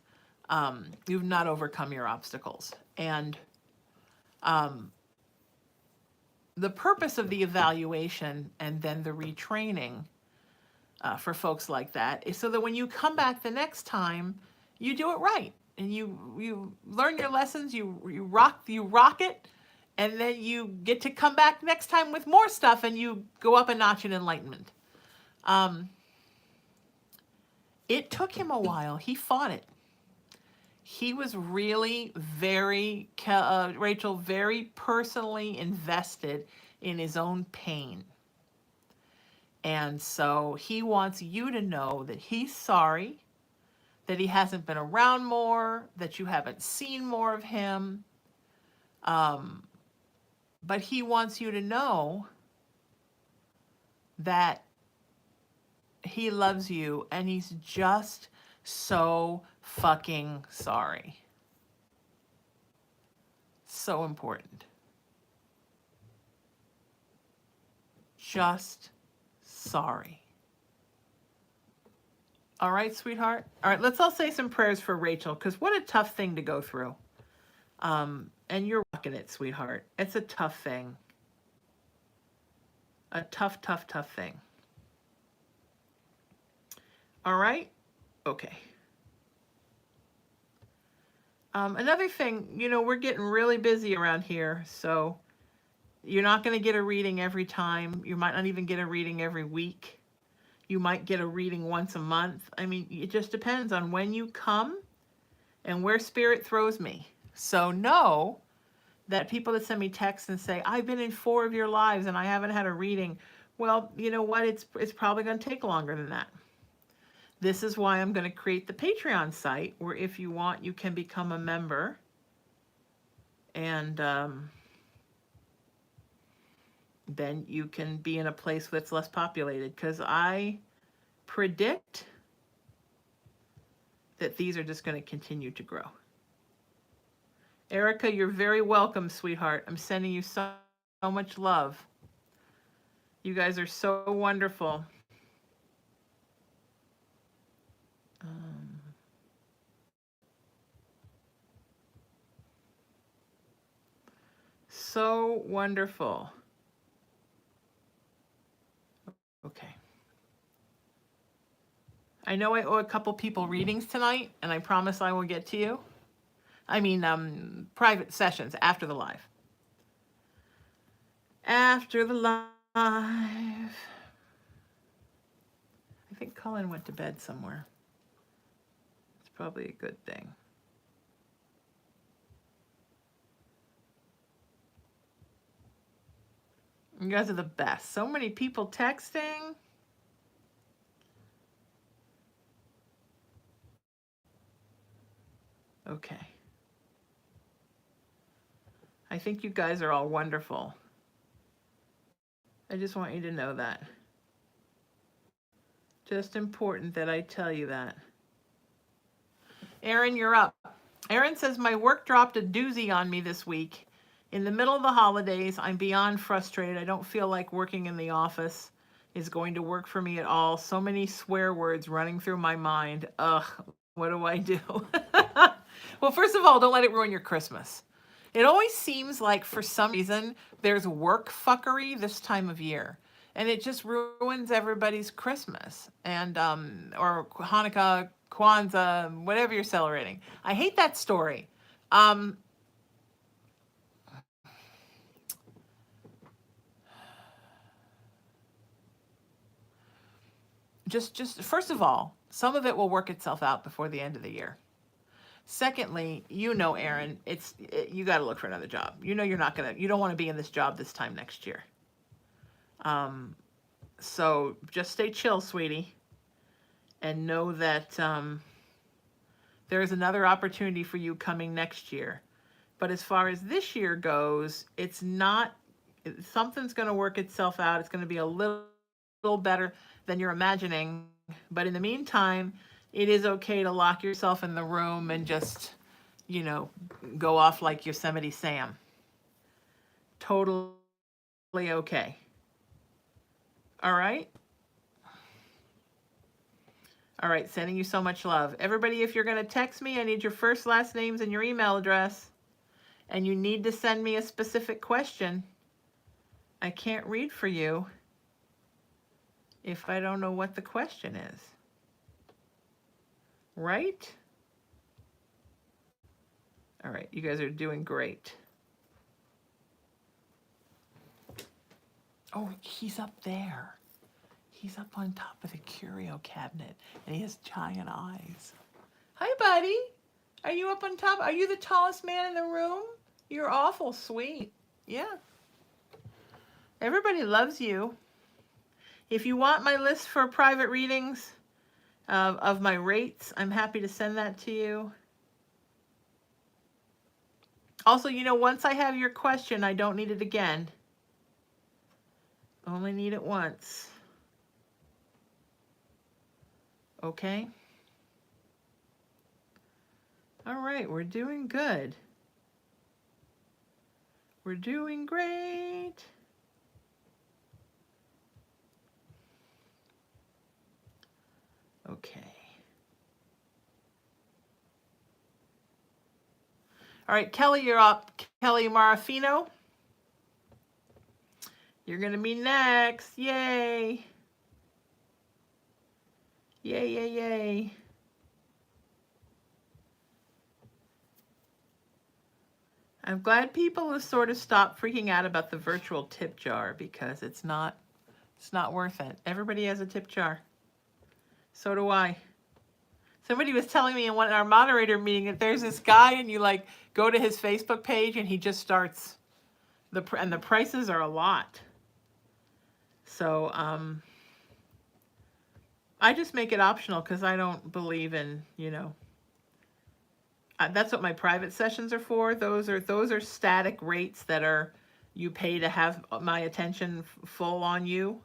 You've not overcome your obstacles. And the purpose of the evaluation and then the retraining for folks like that is so that when you come back the next time, you do it right. And you learn your lessons, you rock it, and then you get to come back next time with more stuff and you go up a notch in enlightenment. It took him a while. He fought it. He was really Rachel, very personally invested in his own pain. And so he wants you to know that he's sorry, that he hasn't been around more, that you haven't seen more of him. But he wants you to know that he loves you and he's just so fucking sorry. So important. Just sorry. All right, sweetheart? All right, let's all say some prayers for Rachel, because what a tough thing to go through. And you're rocking it, sweetheart. It's a tough thing. A tough, tough, tough thing. All right? Okay. Another thing, we're getting really busy around here, so you're not going to get a reading every time. You might not even get a reading every week. You might get a reading once a month. I mean, it just depends on when you come and where Spirit throws me. So know that people that send me texts and say, I've been in 4 of your lives and I haven't had a reading. Well, you know what? It's probably going to take longer than that. This is why I'm going to create the Patreon site where if you want, you can become a member. And then you can be in a place that's less populated, because I predict that these are just going to continue to grow. Erica, you're very welcome, sweetheart. I'm sending you so much love. You guys are so wonderful. So wonderful. Okay. I know I owe a couple people readings tonight, and I promise I will get to you. I mean, private sessions after the live. After the live. I think Cullen went to bed somewhere. It's probably a good thing. You guys are the best. So many people texting. Okay. I think you guys are all wonderful. I just want you to know that. Just important that I tell you that. Aaron, you're up. Aaron says, my work dropped a doozy on me this week. In the middle of the holidays, I'm beyond frustrated. I don't feel like working in the office is going to work for me at all. So many swear words running through my mind. Ugh, what do I do? Well, first of all, don't let it ruin your Christmas. It always seems like for some reason there's work fuckery this time of year. And it just ruins everybody's Christmas and or Hanukkah, Kwanzaa, whatever you're celebrating. I hate that story. Just first of all, some of it will work itself out before the end of the year. Secondly, Aaron, you got to look for another job. You don't want to be in this job this time next year. So just stay chill, sweetie, and know that there is another opportunity for you coming next year. But as far as this year goes, something's going to work itself out. It's going to be a little better than you're imagining. But in the meantime, it is okay to lock yourself in the room and just, go off like Yosemite Sam. Totally okay. All right? All right, sending you so much love. Everybody, if you're going to text me, I need your first, last names, and your email address. And you need to send me a specific question. I can't read for you if I don't know what the question is. Right? All right, you guys are doing great. Oh, he's up there. He's up on top of the curio cabinet, and he has giant eyes. Hi, buddy. Are you up on top? Are you the tallest man in the room? You're awful sweet. Yeah. Everybody loves you. If you want my list for private readings of my rates, I'm happy to send that to you. Also, once I have your question, I don't need it again. Only need it once. Okay? All right, we're doing good. We're doing great. Okay. All right, Kelly, you're up. Kelly Marafino. You're going to be next. Yay. Yay, yay, yay. I'm glad people have sort of stopped freaking out about the virtual tip jar because it's not worth it. Everybody has a tip jar. So do I. Somebody was telling me in our moderator meeting that there's this guy and you go to his Facebook page and he just starts and the prices are a lot. So I just make it optional because I don't believe in, that's what my private sessions are for. Those are static rates that you pay to have my attention full on you.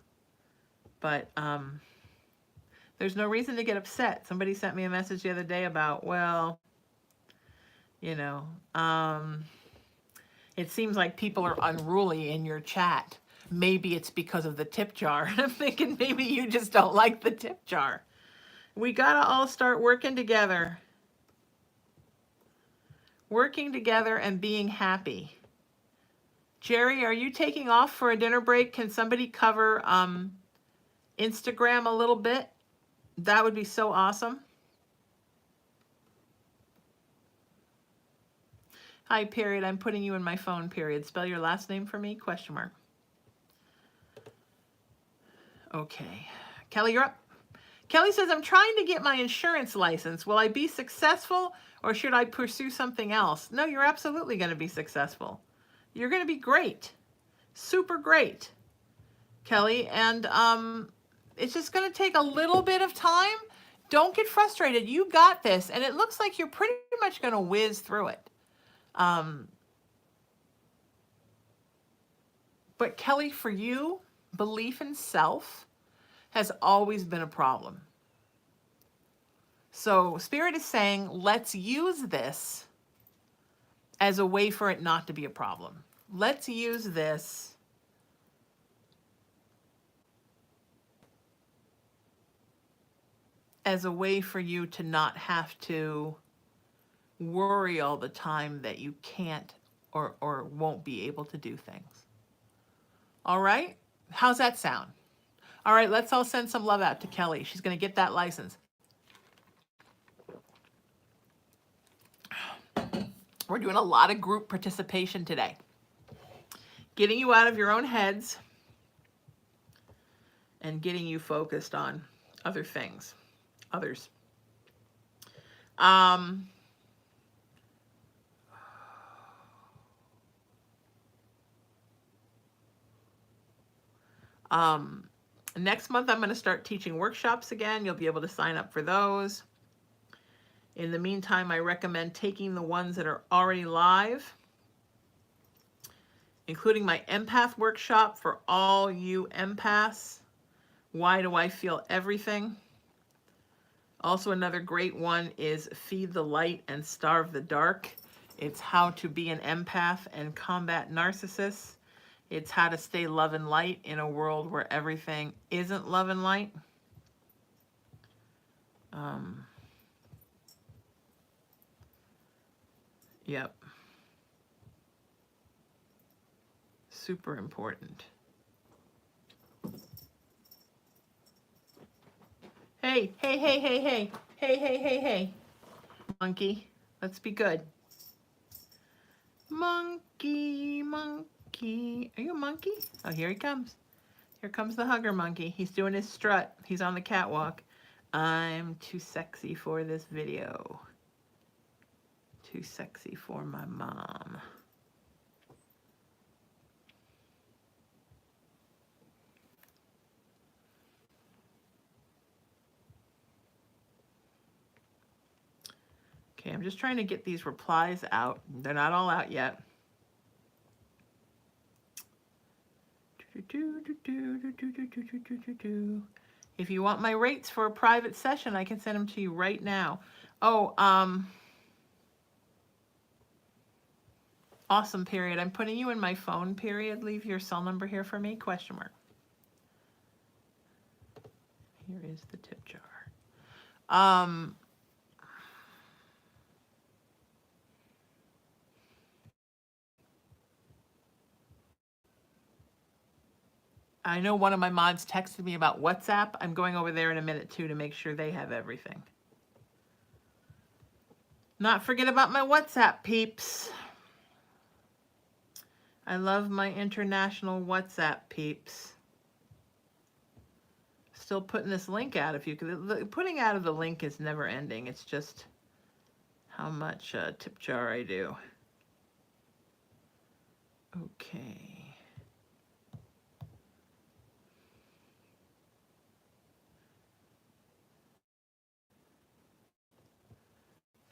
But there's no reason to get upset. Somebody sent me a message the other day about, well, it seems like people are unruly in your chat. Maybe it's because of the tip jar. I'm thinking maybe you just don't like the tip jar. We gotta all start working together. Working together and being happy. Jerry, are you taking off for a dinner break? Can somebody cover Instagram a little bit? That would be so awesome. Hi, period. I'm putting you in my phone, period. Spell your last name for me, question mark. Okay. Kelly, you're up. Kelly says, I'm trying to get my insurance license. Will I be successful or should I pursue something else? No, you're absolutely going to be successful. You're going to be great. Super great, Kelly. And it's just going to take a little bit of time. Don't get frustrated. You got this. And it looks like you're pretty much going to whiz through it. But Kelly, for you, belief in self has always been a problem. So Spirit is saying, let's use this as a way for it not to be a problem. Let's use this as a way for you to not have to worry all the time that you can't or won't be able to do things. All right? How's that sound? All right, let's all send some love out to Kelly. She's going to get that license. We're doing a lot of group participation today. Getting you out of your own heads and getting you focused on other things, others. Next month, I'm going to start teaching workshops again. You'll be able to sign up for those. In the meantime, I recommend taking the ones that are already live, including my empath workshop for all you empaths. Why do I feel everything? Also, another great one is Feed the Light and Starve the Dark. It's how to be an empath and combat narcissists. It's how to stay love and light in a world where everything isn't love and light. Yep. Super important. Hey, hey, hey, hey, hey, hey, hey, hey, hey. Monkey, let's be good. Monkey, monkey. Are you a monkey? Oh, here he comes. Here comes the hugger monkey. He's doing his strut. He's on the catwalk. I'm too sexy for this video. Too sexy for my mom. Okay, I'm just trying to get these replies out. They're not all out yet. If you want my rates for a private session, I can send them to you right now. Oh, awesome, period. I'm putting you in my phone, period. Leave your cell number here for me, question mark. Here is the tip jar. I know one of my mods texted me about WhatsApp. I'm going over there in a minute too to make sure they have everything. Not forget about my WhatsApp peeps. I love my international WhatsApp peeps. Still putting this link out if you could. Putting out of the link is never ending. It's just how much tip jar I do. Okay.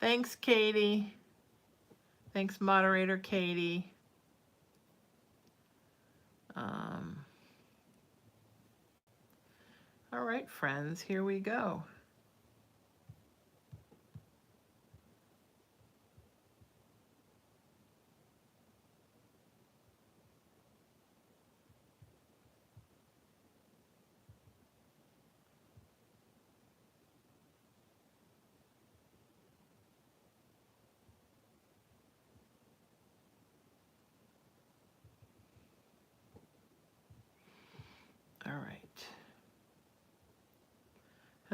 Thanks, Katie. Thanks, moderator Katie. All right, friends, here we go.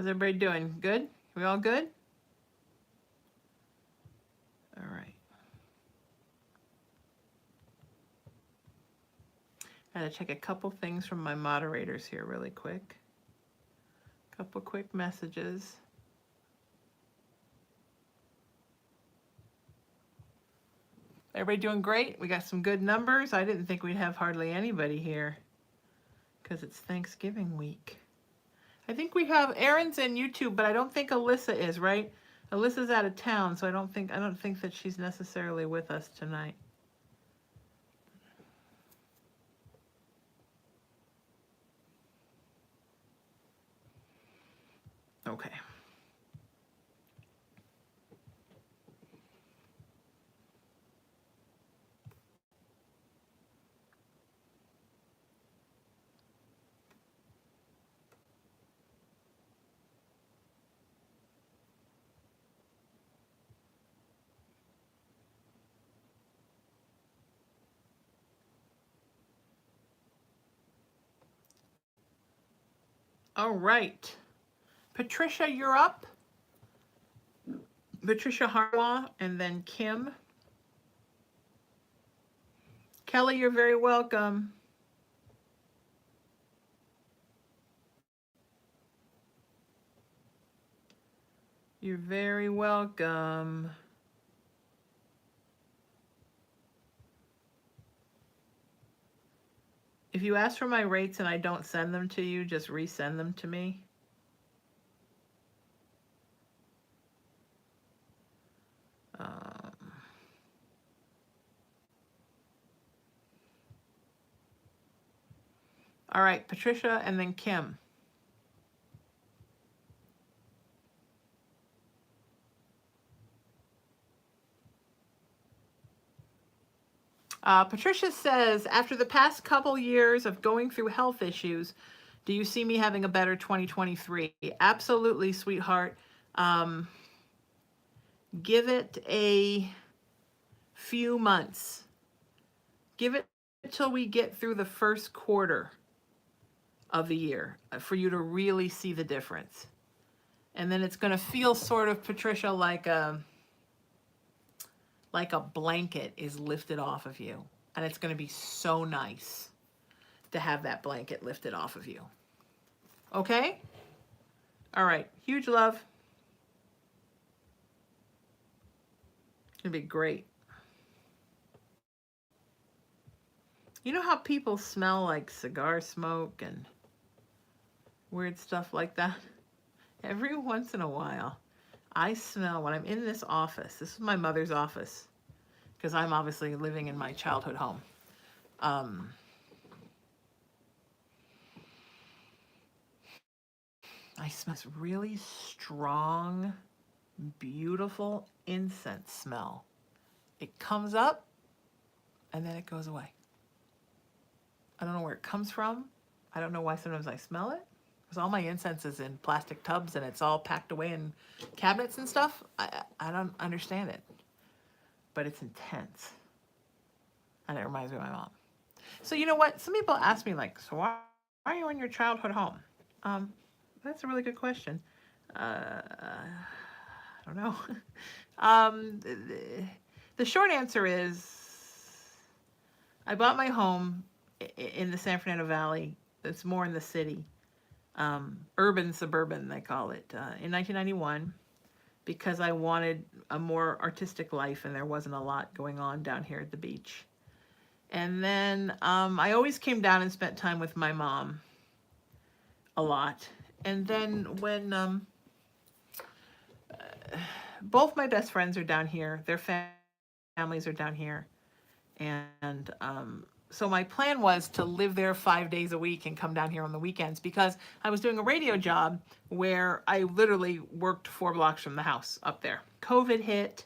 How's everybody doing? Good? We all good? All right. Gotta check a couple things from my moderators here really quick. Couple quick messages. Everybody doing great? We got some good numbers. I didn't think we'd have hardly anybody here because it's Thanksgiving week. I think we have Erin's in YouTube, but I don't think Alyssa is, right? Alyssa's out of town, so I don't think that she's necessarily with us tonight. Okay. All right. Patricia, you're up. Patricia Harwa, and then Kim. Kelly, you're very welcome. You're very welcome. If you ask for my rates and I don't send them to you, just resend them to me. All right, Patricia and then Kim. Patricia says, after the past couple years of going through health issues, do you see me having a better 2023? Absolutely, sweetheart. Give it a few months. Give it until we get through the first quarter of the year for you to really see the difference. And then it's going to feel sort of, Patricia, like a blanket is lifted off of you. And it's going to be so nice to have that blanket lifted off of you. Okay? All right. Huge love. It's going to be great. You know how people smell like cigar smoke and weird stuff like that? Every once in a while, I smell, when I'm in this office, this is my mother's office, because I'm obviously living in my childhood home. I smell this really strong, beautiful incense smell. It comes up and then it goes away. I don't know where it comes from. I don't know why sometimes I smell it. Because all my incense is in plastic tubs and it's all packed away in cabinets and stuff. I don't understand it. But it's intense. And it reminds me of my mom. So you know what? Some people ask me like, so why are you in your childhood home? That's a really good question. I don't know. The short answer is I bought my home in the San Fernando Valley. It's more in the city. Urban suburban, they call it, in 1991, because I wanted a more artistic life and there wasn't a lot going on down here at the beach. And then I always came down and spent time with my mom a lot. And then when both my best friends are down here, their families are down here, and so my plan was to live there 5 days a week and come down here on the weekends, because I was doing a radio job where I literally worked 4 blocks from the house up there. COVID hit,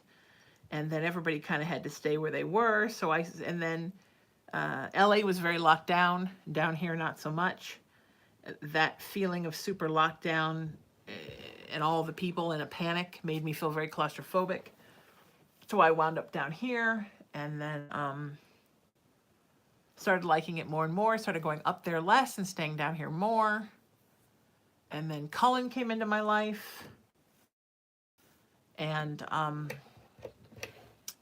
and then everybody kind of had to stay where they were. And then LA was very locked down. Down here, not so much. That feeling of super lockdown and all the people in a panic made me feel very claustrophobic. So I wound up down here, and then started liking it more and more, started going up there less and staying down here more. And then Cullen came into my life. And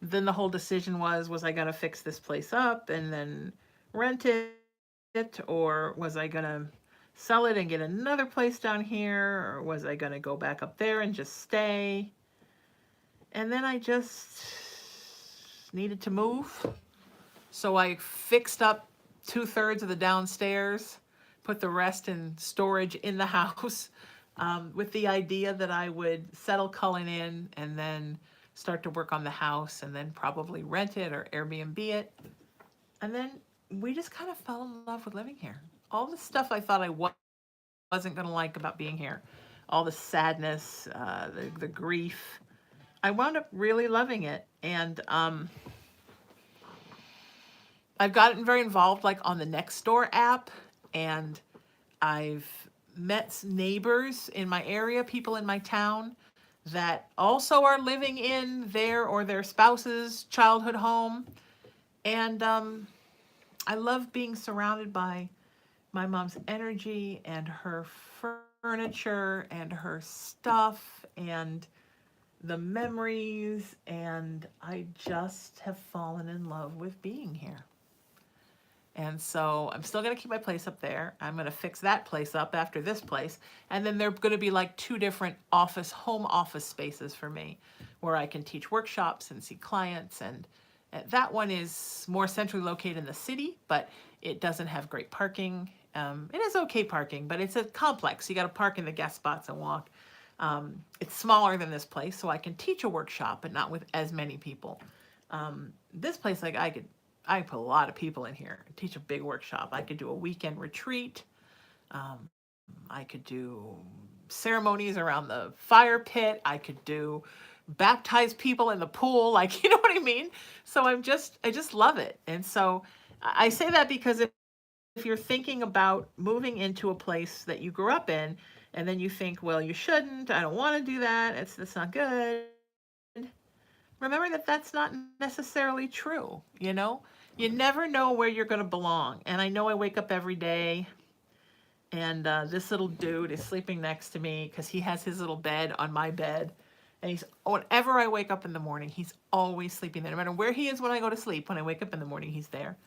then the whole decision was I going to fix this place up and then rent it? Or was I going to sell it and get another place down here? Or was I going to go back up there and just stay? And then I just needed to move. So I fixed up 2/3 of the downstairs, put the rest in storage in the house, with the idea that I would settle Cullen in and then start to work on the house and then probably rent it or Airbnb it. And then we just kind of fell in love with living here. All the stuff I thought I wasn't going to like about being here, all the sadness, the grief, I wound up really loving it. And I've gotten very involved like on the Nextdoor app, and I've met neighbors in my area, people in my town that also are living in their or their spouse's childhood home. And I love being surrounded by my mom's energy and her furniture and her stuff and the memories. And I just have fallen in love with being here. And so I'm still going to keep my place up there. I'm going to fix that place up after this place. And then there are going to be like 2 different home office spaces for me where I can teach workshops and see clients. And that one is more centrally located in the city, but it doesn't have great parking. It is okay parking, but it's a complex. You got to park in the guest spots and walk. It's smaller than this place, so I can teach a workshop, but not with as many people. This place, like I put a lot of people in here. I teach a big workshop. I could do a weekend retreat. I could do ceremonies around the fire pit. I could do baptize people in the pool. Like, you know what I mean? So I just love it. And so I say that because if you're thinking about moving into a place that you grew up in, and then you think, well, you shouldn't, I don't want to do that, that's not good. Remember that that's not necessarily true, you know? You never know where you're going to belong. And I know I wake up every day and this little dude is sleeping next to me because he has his little bed on my bed. And whenever I wake up in the morning, he's always sleeping there. No matter where he is when I go to sleep, when I wake up in the morning, he's there.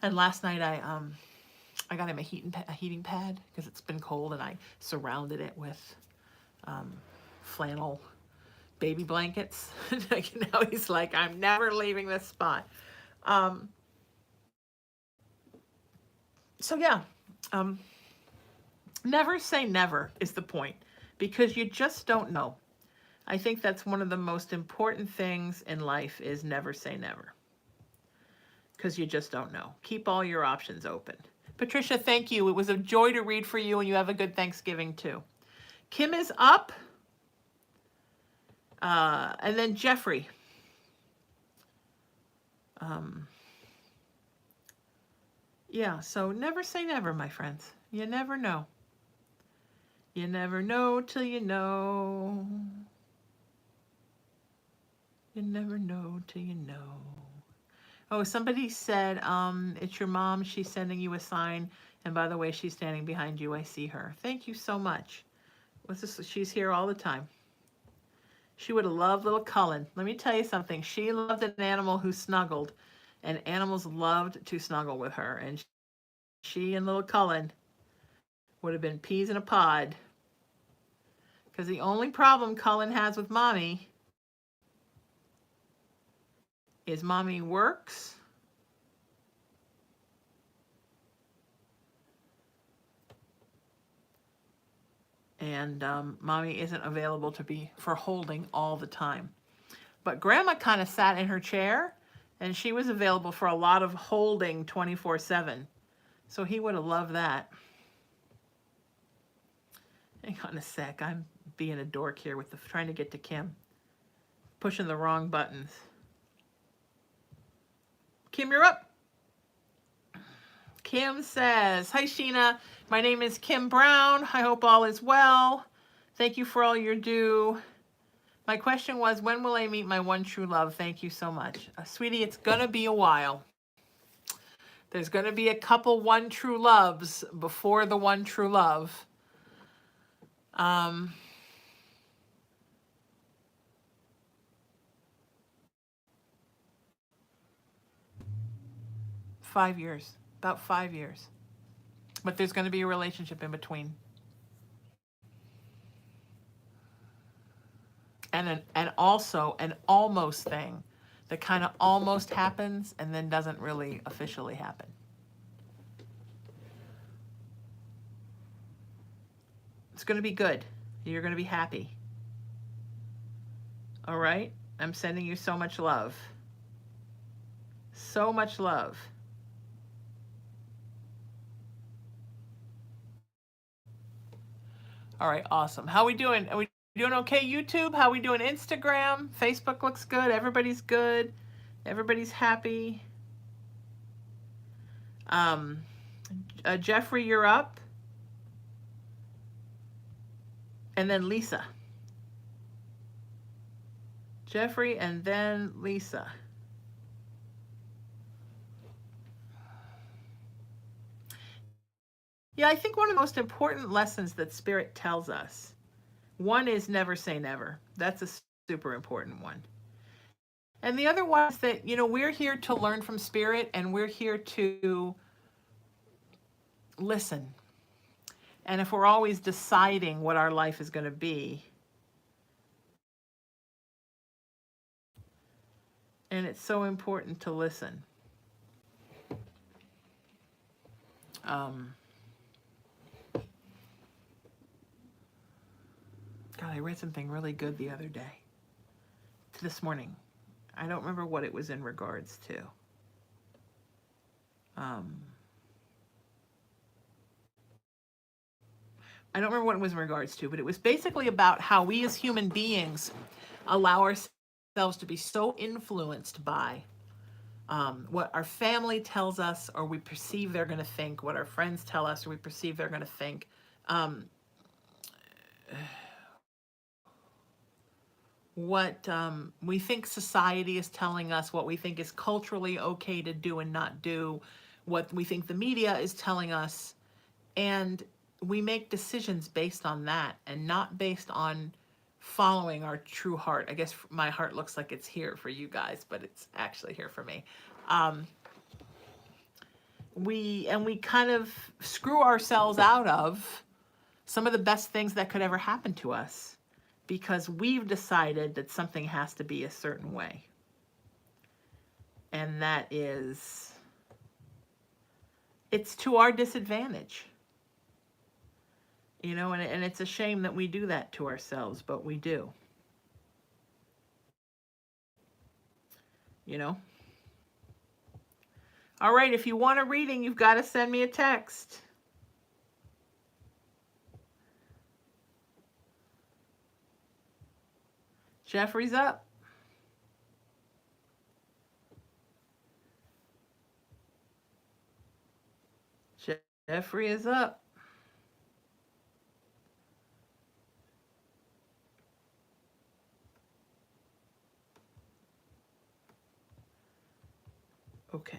And last night I got him a heating pad because it's been cold, and I surrounded it with flannel baby blankets. Now he's like, I'm never leaving this spot. So yeah, never say never is the point, because you just don't know. I think that's one of the most important things in life, is never say never, because you just don't know. Keep all your options open. Patricia, thank you. It was a joy to read for you, and you have a good Thanksgiving too. Kim is up. And then Jeffrey. Yeah, so never say never, my friends. You never know. You never know till you know. You never know till you know. Oh, somebody said, it's your mom. She's sending you a sign. And by the way, she's standing behind you. I see her. Thank you so much. She's here all the time. She would have loved little Cullen. Let me tell you something. She loved an animal who snuggled, and animals loved to snuggle with her. And she and little Cullen would have been peas in a pod. Because the only problem Cullen has with mommy is mommy works and mommy isn't available for holding all the time. But grandma kind of sat in her chair, and she was available for a lot of holding 24/7. So he would have loved that. Hang on a sec. I'm being a dork here with trying to get to Kim. Pushing the wrong buttons. Kim, you're up. Kim says, hi, Sheena. My name is Kim Brown. I hope all is well. Thank you for all you do. My question was, when will I meet my one true love? Thank you so much. Sweetie, it's going to be a while. There's going to be a couple one true loves before the one true love. Um, 5 years, about 5 years. But there's going to be a relationship in between. And also an almost thing that kind of almost happens and then doesn't really officially happen. It's going to be good. You're going to be happy. All right? I'm sending you so much love. So much love. All right, awesome. How we doing? Are we doing okay, YouTube? How we doing, Instagram? Facebook looks good. Everybody's good. Everybody's happy. Um, Jeffrey, you're up. And then Lisa. Jeffrey and then Lisa. Yeah, I think one of the most important lessons that Spirit tells us, one is never say never. That's a super important one. And the other one is that, we're here to learn from Spirit and we're here to listen. And if we're always deciding what our life is going to be, and it's so important to listen. God, I read something really good the other day. This morning. I don't remember what it was in regards to. I don't remember what it was in regards to, but it was basically about how we as human beings allow ourselves to be so influenced by what our family tells us or we perceive they're going to think, what our friends tell us or we perceive they're going to think. What we think society is telling us, what we think is culturally okay to do and not do, what we think the media is telling us. And we make decisions based on that and not based on following our true heart. I guess my heart looks like it's here for you guys, but it's actually here for me. We kind of screw ourselves out of some of the best things that could ever happen to us because we've decided that something has to be a certain way. And that is, it's to our disadvantage. And it's a shame that we do that to ourselves, but we do. All right, if you want a reading, you've got to send me a text. Jeffrey's up. Jeffrey is up. Okay.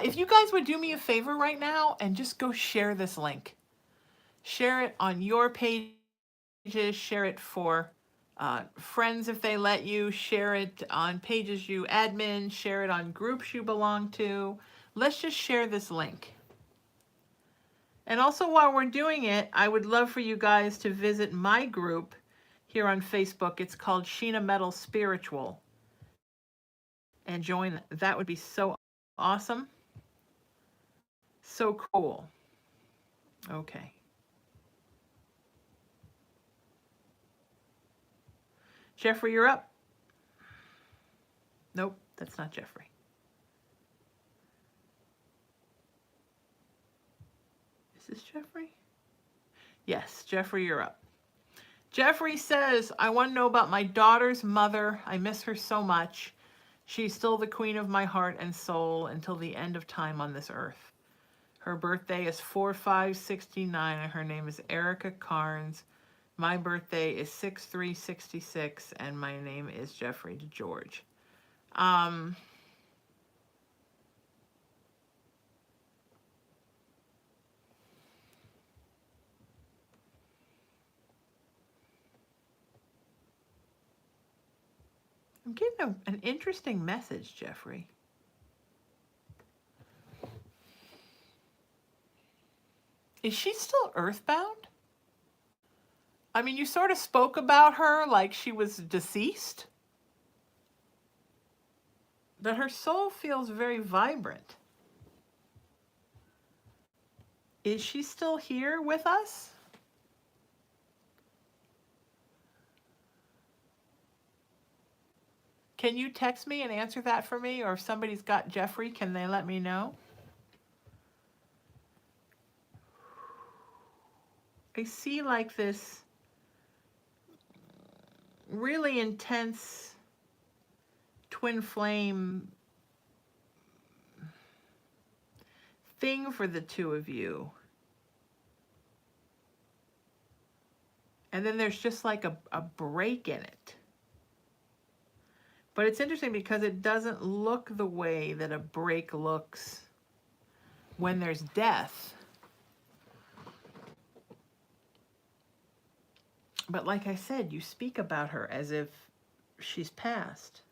If you guys would do me a favor right now and just go share this link. Share it on your pages. Share it for friends if they let you. Share it on pages you admin. Share it on groups you belong to. Let's just share this link. And also while we're doing it, I would love for you guys to visit my group here on Facebook. It's called Sheena Metal Spiritual. And join. That would be so awesome. So cool. Okay. Jeffrey, you're up. Nope, that's not Jeffrey. Is this Jeffrey? Yes, Jeffrey, you're up. Jeffrey says, I want to know about my daughter's mother. I miss her so much. She's still the queen of my heart and soul until the end of time on this earth. Her birthday is 4/5/69 and her name is Erica Carnes. My birthday is 6/3/66 and my name is Jeffrey DeGeorge. I'm getting an interesting message, Jeffrey. Is she still earthbound? I mean, you sort of spoke about her like she was deceased, but her soul feels very vibrant. Is she still here with us? Can you text me and answer that for me? Or if somebody's got Jeffrey, can they let me know? I see like this really intense twin flame thing for the two of you. And then there's just like a break in it. But it's interesting because it doesn't look the way that a break looks when there's death. But like I said, you speak about her as if she's passed.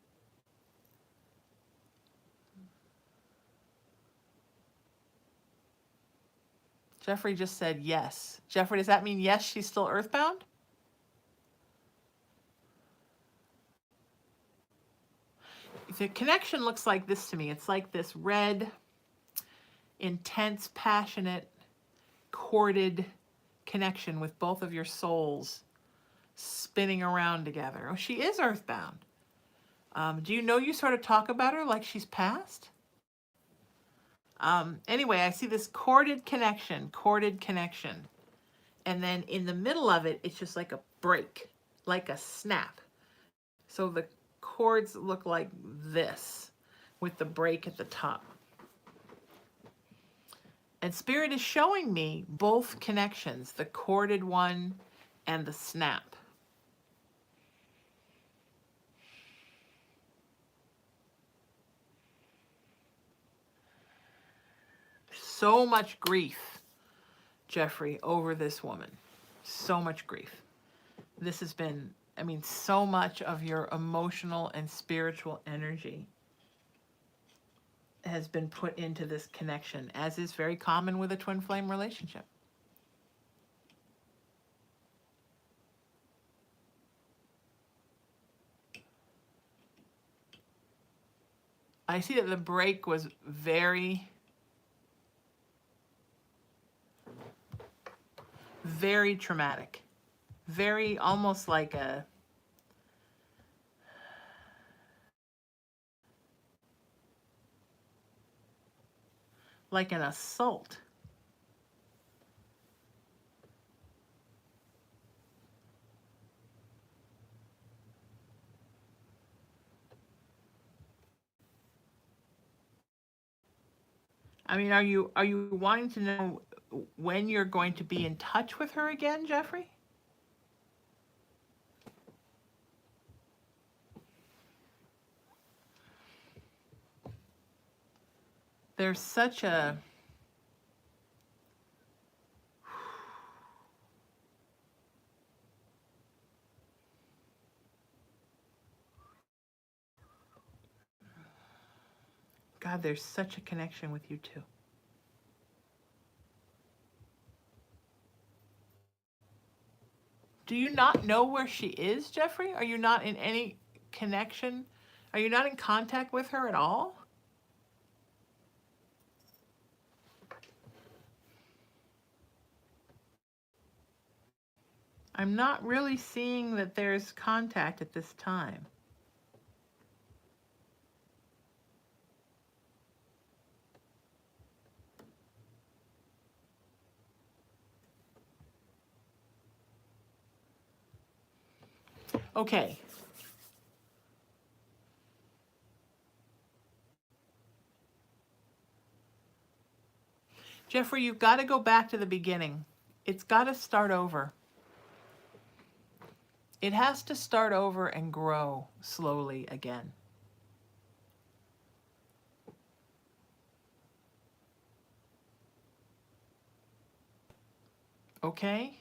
Jeffrey just said yes. Jeffrey, does that mean yes, she's still earthbound? The connection looks like this to me. It's like this red, intense, passionate, corded connection with both of your souls spinning around together. Oh, she is earthbound. Do you know you sort of talk about her like she's passed? Anyway, I see this corded connection. And then in the middle of it, it's just like a break, like a snap. So the cords look like this with the break at the top. And Spirit is showing me both connections, the corded one and the snap. So much grief, Jeffrey, over this woman. So much grief. This has been, I mean, so much of your emotional and spiritual energy has been put into this connection, as is very common with a twin flame relationship. I see that the break was very, very traumatic. Very, almost like an assault. I mean, are you wanting to know when you're going to be in touch with her again, Jeffrey? There's such a God, there's such a connection with you too. Do you not know where she is, Jeffrey? Are you not in any connection? Are you not in contact with her at all? I'm not really seeing that there's contact at this time. Okay. Jeffrey, you've got to go back to the beginning. It's got to start over. It has to start over and grow slowly again. Okay?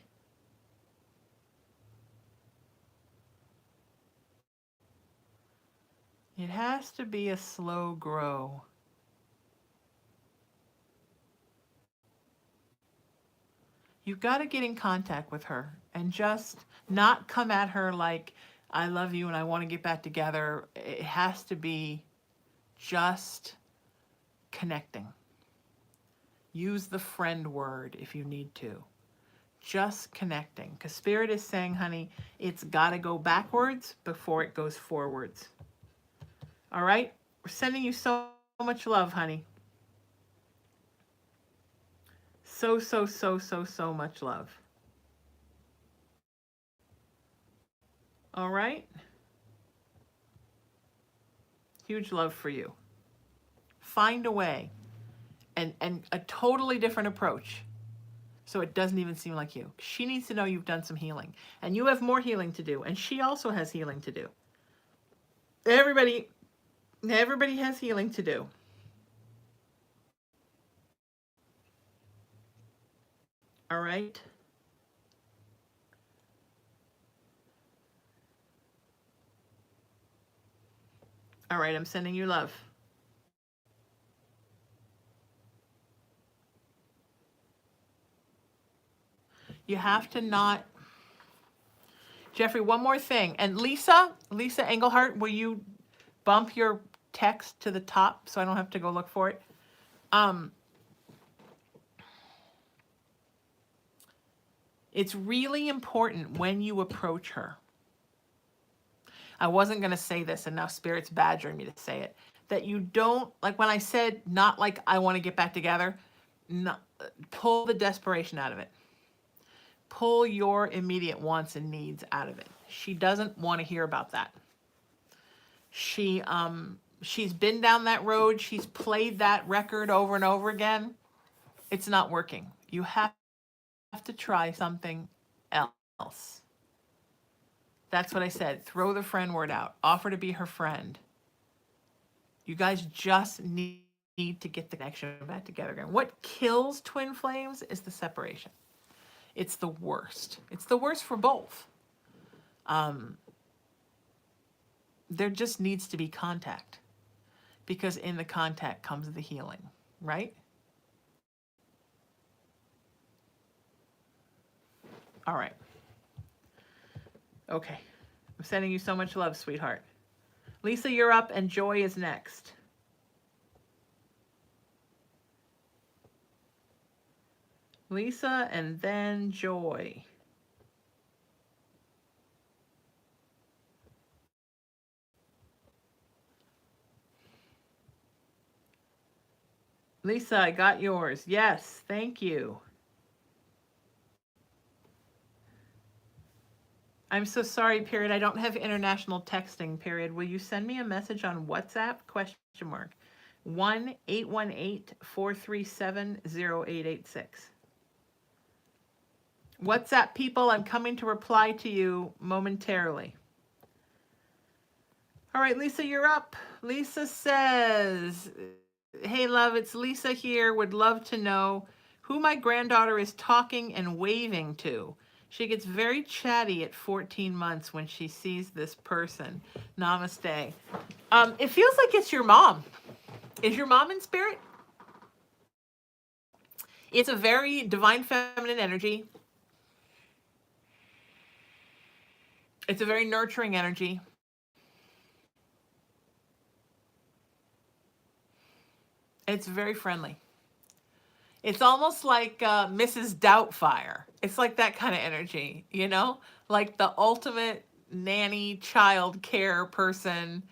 It has to be a slow grow. You've got to get in contact with her and just not come at her like, I love you and I want to get back together. It has to be just connecting. Use the friend word if you need to. Just connecting. Because Spirit is saying, honey, it's got to go backwards before it goes forwards. All right? We're sending you so much love, honey. So, so, so, so, so much love. All right? Huge love for you. Find a way and a totally different approach so it doesn't even seem like you. She needs to know you've done some healing. And you have more healing to do. And she also has healing to do. Everybody has healing to do. All right? All right, I'm sending you love. You have to not... Jeffrey, one more thing. And Lisa Engelhart, will you bump your text to the top so I don't have to go look for it? It's really important when you approach her. I wasn't going to say this, and now Spirit's badgering me to say it. That you don't, like when I said, not like I want to get back together, not, pull the desperation out of it. Pull your immediate wants and needs out of it. She doesn't want to hear about that. She's been down that road. She's played that record over and over again. It's not working. You have to try something else. That's what I said. Throw the friend word out. Offer to be her friend. You guys just need to get the connection back together again. What kills twin flames is the separation. It's the worst. It's the worst for both. There just needs to be contact, because in the contact comes the healing, right? All right. Okay. I'm sending you so much love, sweetheart. Lisa, you're up, and Joy is next. Lisa, and then Joy. Lisa, I got yours. Yes, thank you. I'm so sorry, period. I don't have international texting, period. Will you send me a message on WhatsApp? Question mark. 1-818-437-0886. WhatsApp people, I'm coming to reply to you momentarily. All right, Lisa, you're up. Lisa says, hey, love, it's Lisa here. Would love to know who my granddaughter is talking and waving to. She gets very chatty at 14 months when she sees this person. Namaste. It feels like it's your mom. Is your mom in spirit? It's a very divine feminine energy. It's a very nurturing energy. It's very friendly. It's almost like Mrs. Doubtfire. It's like that kind of energy, you know? Like the ultimate nanny, child care person,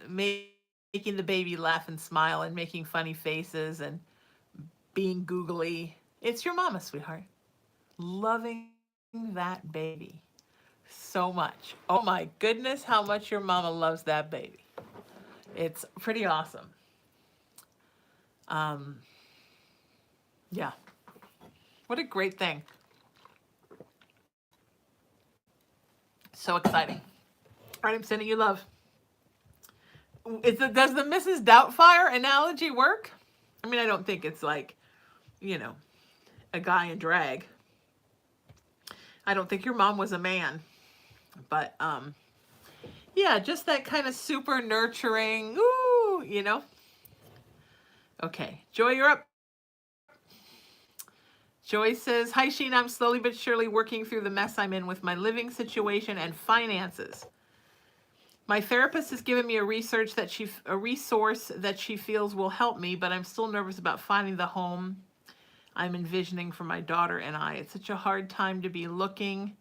making the baby laugh and smile and making funny faces and being googly. It's your mama, sweetheart. Loving that baby so much. Oh my goodness, how much your mama loves that baby. It's pretty awesome. Yeah. What a great thing. So exciting. All right, I'm sending you love. Does the Mrs. Doubtfire analogy work? I mean, I don't think it's like, you know, a guy in drag. I don't think your mom was a man. But Yeah, just that kind of super nurturing, ooh, you know? Okay, Joy, you're up. Joy says, hi, Sheena. I'm slowly but surely working through the mess I'm in with my living situation and finances. My therapist has given me a resource that she feels will help me, but I'm still nervous about finding the home I'm envisioning for my daughter and I. It's such a hard time to be looking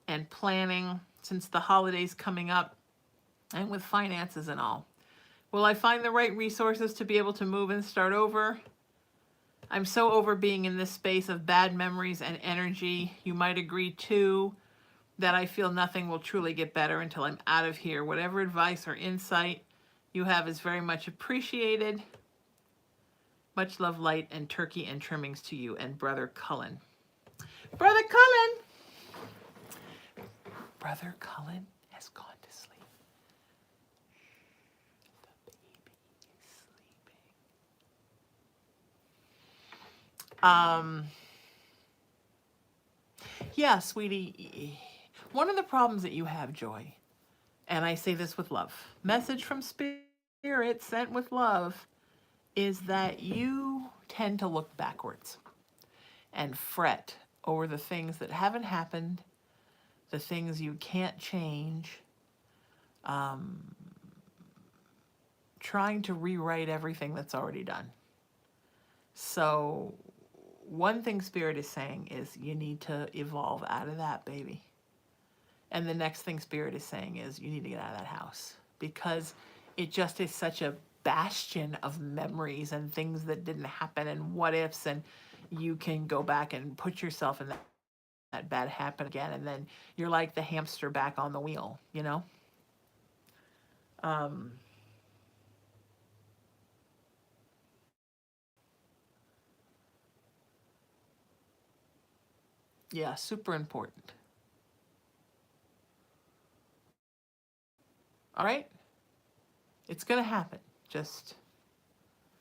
and planning since the holidays coming up and with finances and all. Will I find the right resources to be able to move and start over? I'm so over being in this space of bad memories and energy. You might agree too that I feel nothing will truly get better until I'm out of here. Whatever advice or insight you have is very much appreciated. Much love, light, and turkey and trimmings to you and Brother Cullen. Brother Cullen! Brother Cullen has gone to sleep. The baby is sleeping. Yeah, sweetie. One of the problems that you have, Joy, and I say this with love, message from Spirit sent with love, is that you tend to look backwards and fret over the things that haven't happened, the things you can't change, trying to rewrite everything that's already done. So one thing Spirit is saying is you need to evolve out of that, baby. And the next thing Spirit is saying is you need to get out of that house because it just is such a bastion of memories and things that didn't happen and what ifs, and you can go back and put yourself in that bad happen again, and then you're like the hamster back on the wheel, you know? Yeah, super important. All right? It's going to happen. Just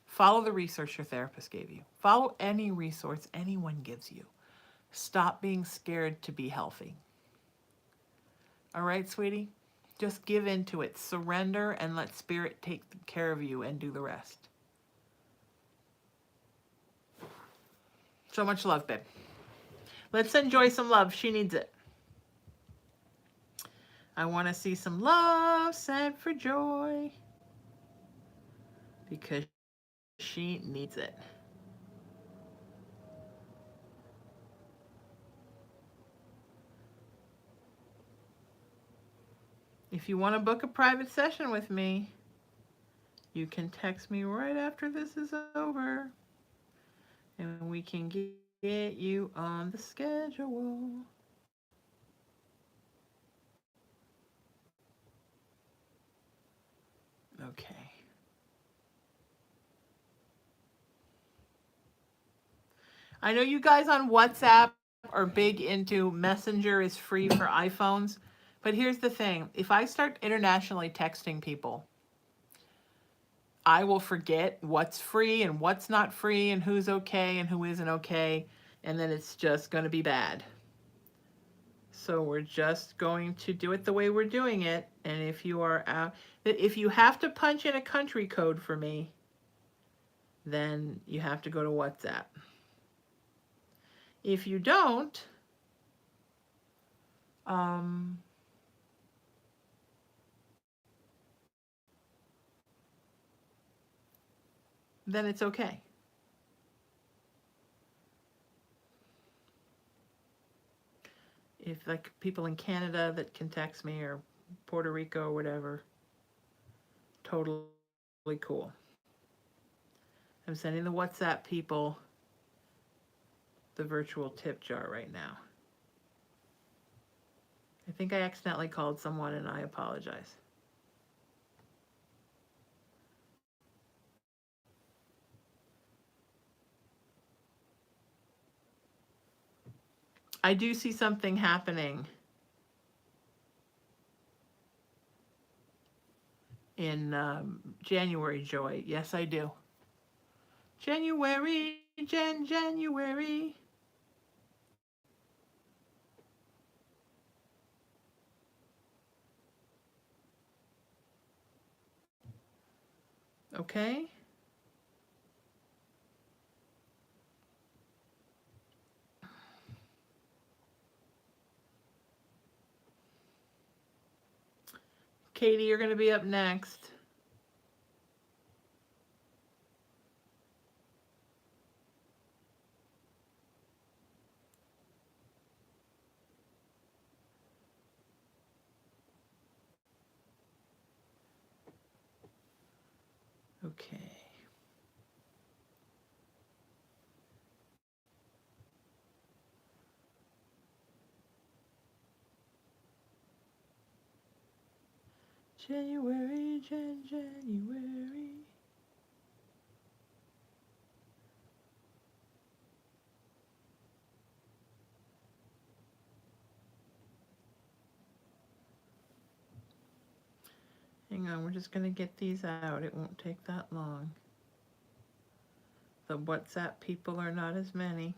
follow the research your therapist gave you. Follow any resource anyone gives you. Stop being scared to be healthy. All right, sweetie? Just give into it. Surrender and let Spirit take care of you and do the rest. So much love, babe. Let's enjoy some love. She needs it. I want to see some love sent for Joy because she needs it. If you want to book a private session with me, you can text me right after this is over and we can get you on the schedule. Okay. I know you guys on WhatsApp are big into Messenger is free for iPhones, but here's the thing. If I start internationally texting people, I will forget what's free and what's not free and who's okay and who isn't okay, and then it's just going to be bad. So we're just going to do it the way we're doing it, and if you are out, if you have to punch in a country code for me, then you have to go to WhatsApp. If you don't, then it's okay. If like people in Canada that can text me or Puerto Rico or whatever, totally cool. I'm sending the WhatsApp people the virtual tip jar right now. I think I accidentally called someone and I apologize. I do see something happening in January, Joy. Yes, I do. January, January. Okay? Katie, you're going to be up next. Okay. January, January. Hang on, we're just going to get these out. It won't take that long. The WhatsApp people are not as many.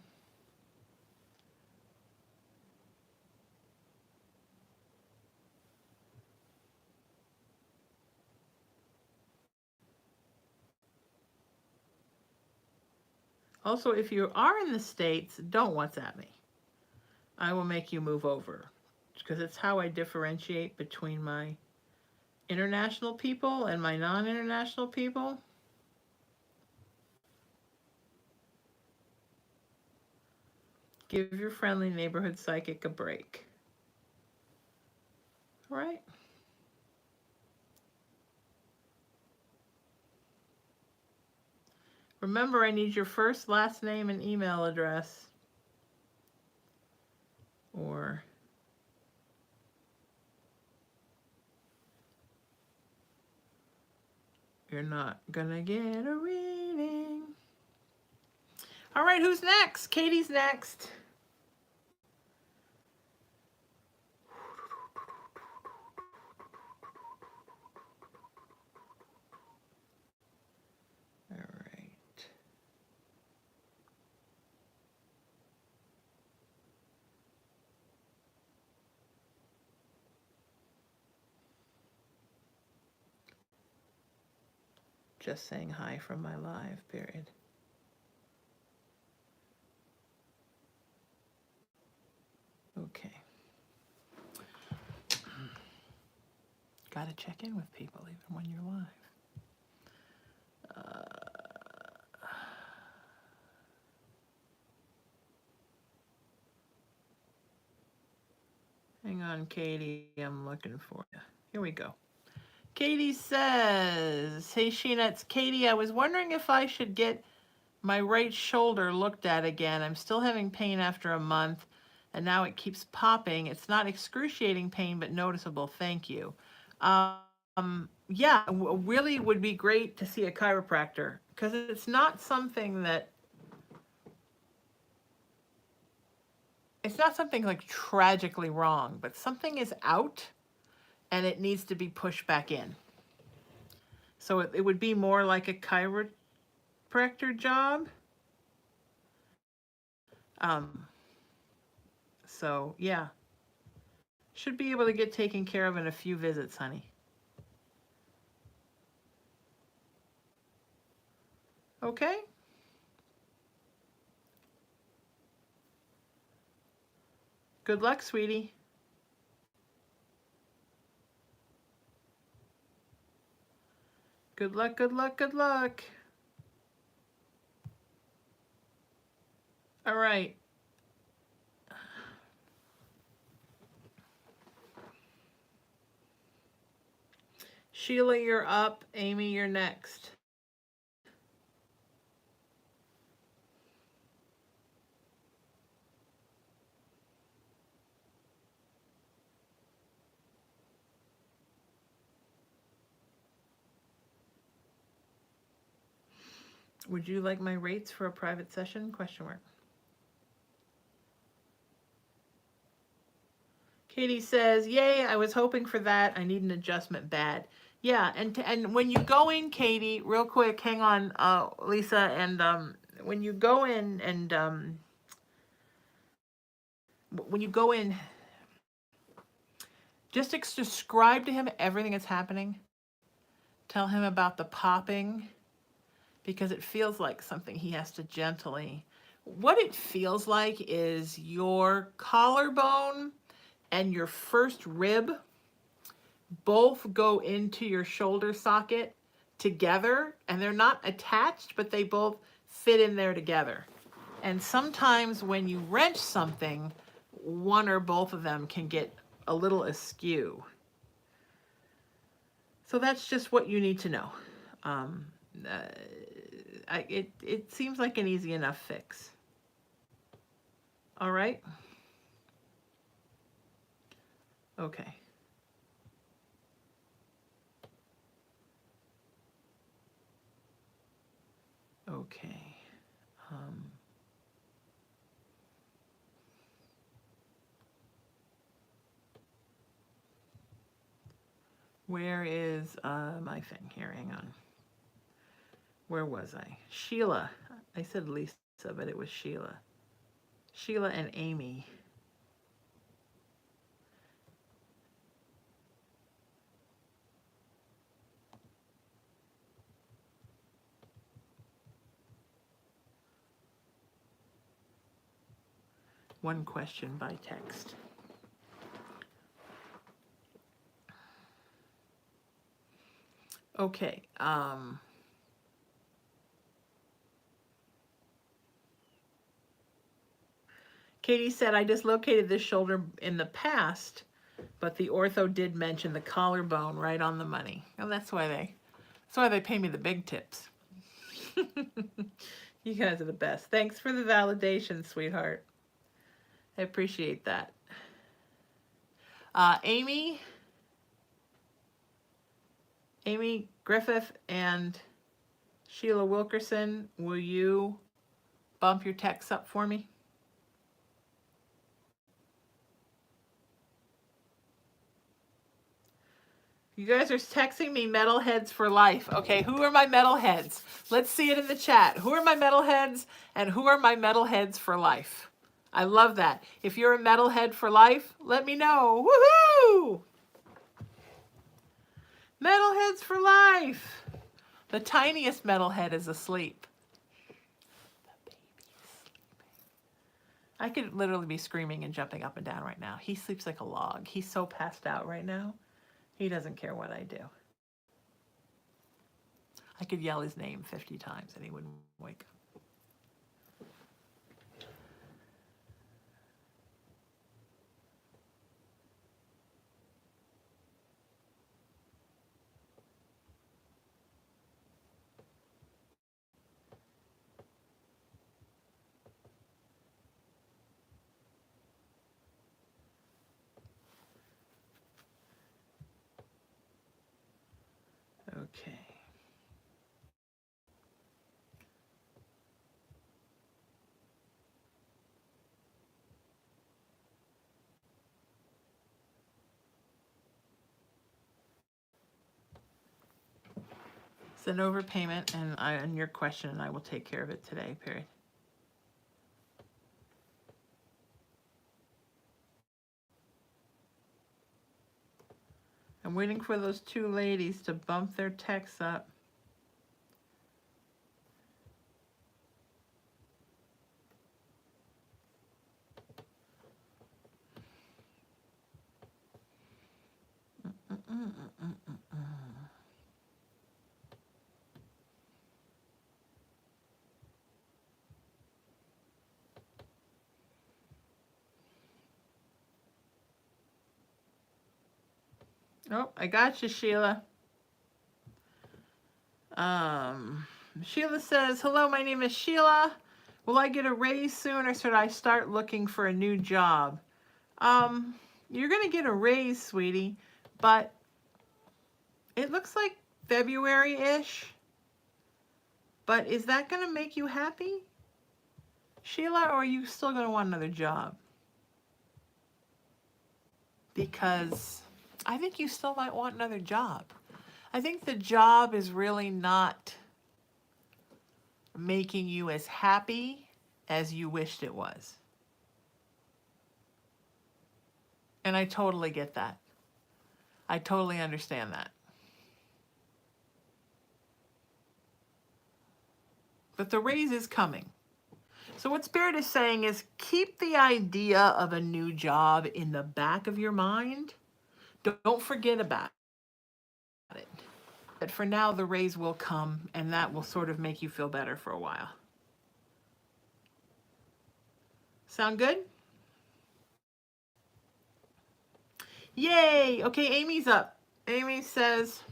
Also, if you are in the States, don't WhatsApp me. I will make you move over, because it's how I differentiate between my international people and my non-international people. Give your friendly neighborhood psychic a break. All right? Remember, I need your first, last name, and email address. Or you're not gonna get a reading. All right, who's next? Katie's next. All right. Just saying hi from my live, period. Okay. Got to check in with people even when you're live. Hang on, Katie. I'm looking for you. Here we go. Katie says, hey, Sheena, it's Katie. I was wondering if I should get my right shoulder looked at again. I'm still having pain after a month, and now it keeps popping. It's not excruciating pain, but noticeable. Thank you. Yeah, really would be great to see a chiropractor, because it's not something that, it's not something like tragically wrong, but something is out and it needs to be pushed back in. So it would be more like a chiropractor job. So yeah, should be able to get taken care of in a few visits, honey. Okay? Good luck, sweetie. Good luck, good luck, good luck. All right. Sheila, you're up. Amy, you're next. Would you like my rates for a private session? Question mark. Katie says, yay, I was hoping for that. I need an adjustment bad. Yeah, and when you go in, Katie, real quick, hang on, Lisa, and when you go in and when you go in, just describe to him everything that's happening. Tell him about the popping, because it feels like something he has to gently. What it feels like is your collarbone and your first rib both go into your shoulder socket together, and they're not attached, but they both fit in there together. And sometimes when you wrench something, one or both of them can get a little askew. So that's just what you need to know. Um, it seems like an easy enough fix. All right. Okay. Okay. Um, where is my thing here? Hang on. Where was I? Sheila. I said Lisa, but it was Sheila. Sheila and Amy. One question by text. Okay. Katie said, I dislocated this shoulder in the past, but the ortho did mention the collarbone right on the money. And that's why they pay me the big tips. You guys are the best. Thanks for the validation, sweetheart. I appreciate that. Amy Griffith and Sheila Wilkerson, will you bump your texts up for me? You guys are texting me metalheads for life. Okay, who are my metalheads? Let's see it in the chat. Who are my metalheads and who are my metalheads for life? I love that. If you're a metalhead for life, let me know. Woohoo! Metalheads for life. The tiniest metalhead is asleep. The baby's sleeping. I could literally be screaming and jumping up and down right now. He sleeps like a log. He's so passed out right now. He doesn't care what I do. I could yell his name 50 times and he wouldn't wake up. Okay. It's an overpayment, and your question, and I will take care of it today, period. I'm waiting for those two ladies to bump their texts up. Oh, I got you, Sheila. Sheila says, hello, my name is Sheila. Will I get a raise soon or should I start looking for a new job? You're going to get a raise, sweetie, but it looks like February-ish. But is that going to make you happy, Sheila, or are you still going to want another job? Because I think you still might want another job. I think the job is really not making you as happy as you wished it was. And I totally get that. I totally understand that. but the raise is coming. So what Spirit is saying is keep the idea of a new job in the back of your mind. Don't forget about it. But for now, the raise will come, and that will sort of make you feel better for a while. Sound good? Yay! Okay, Amy's up. Amy says,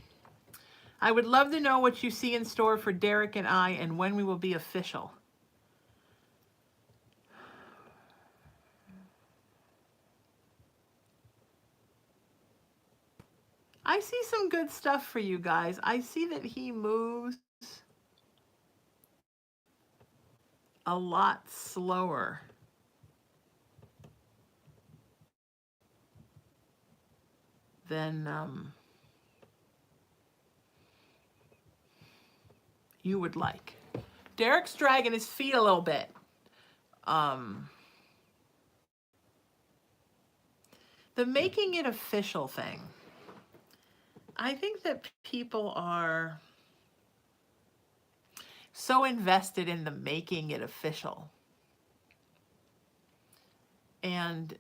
I would love to know what you see in store for Derek and I and when we will be official. I see some good stuff for you guys. I see that he moves a lot slower than you would like. Derek's dragging his feet a little bit. The making it official thing. I think that people are so invested in the making it official. And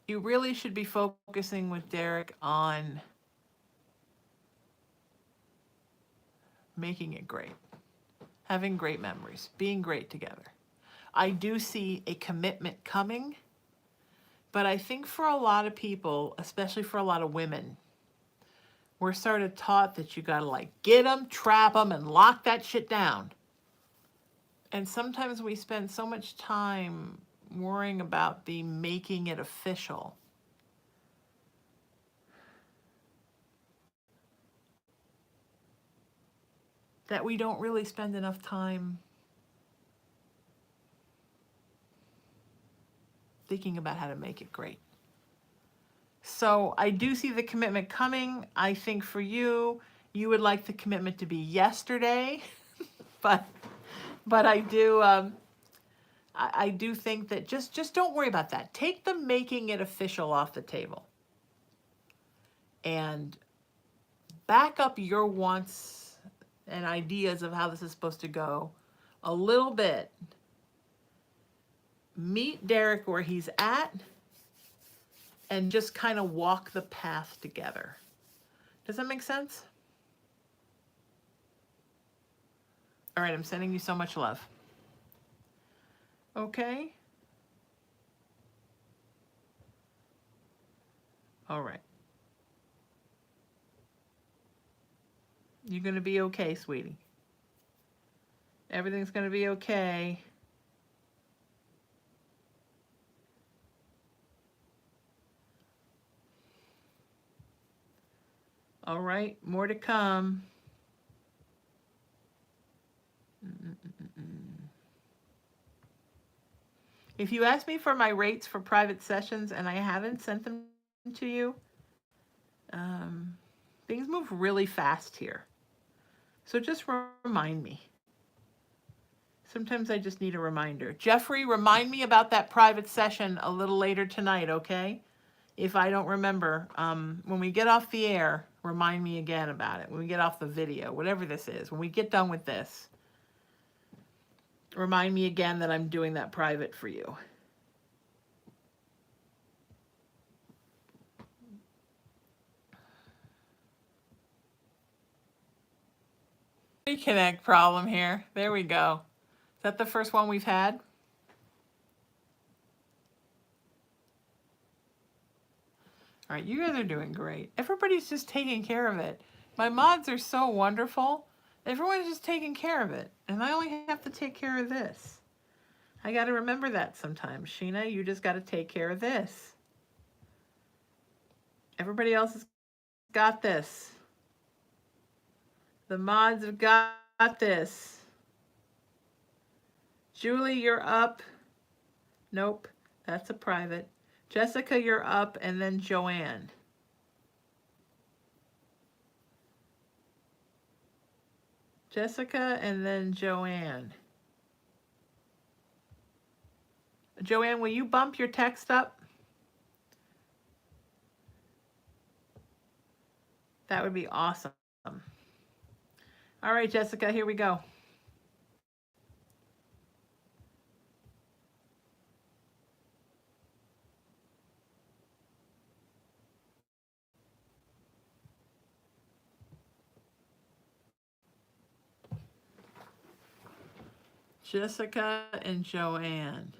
you really should be focusing with Derek on making it great, having great memories, being great together. I do see a commitment coming, but I think for a lot of people, especially for a lot of women, we're sort of taught that you gotta like get them, trap them, and lock that shit down. And sometimes we spend so much time worrying about the making it official that we don't really spend enough time thinking about how to make it great. So I do see the commitment coming. I think for you, you would like the commitment to be yesterday, but I do think that just don't worry about that. Take the making it official off the table and back up your wants and ideas of how this is supposed to go a little bit. Meet Derek where he's at and just kind of walk the path together. Does that make sense? All right, I'm sending you so much love. Okay? All right. You're going to be okay, sweetie. Everything's going to be okay. All right, more to come. If you ask me for my rates for private sessions and I haven't sent them to you, things move really fast here. So just remind me. Sometimes I just need a reminder. Jeffrey, remind me about that private session a little later tonight, okay? If I don't remember, when we get off the air, remind me again about it. When we get off the video, whatever this is, when we get done with this, remind me again that I'm doing that private for you. Reconnect problem here. There we go. Is that the first one we've had? All right, you guys are doing great. Everybody's just taking care of it. My mods are so wonderful. Everyone's just taking care of it. And I only have to take care of this. I got to remember that sometimes. Sheena, you just got to take care of this. Everybody else has got this. The mods have got this. Julie, you're up. Nope, that's a private. Jessica, you're up, and then Joanne. Jessica, and then Joanne. Joanne, will you bump your text up? That would be awesome. All right, Jessica, here we go. Jessica and Joanne.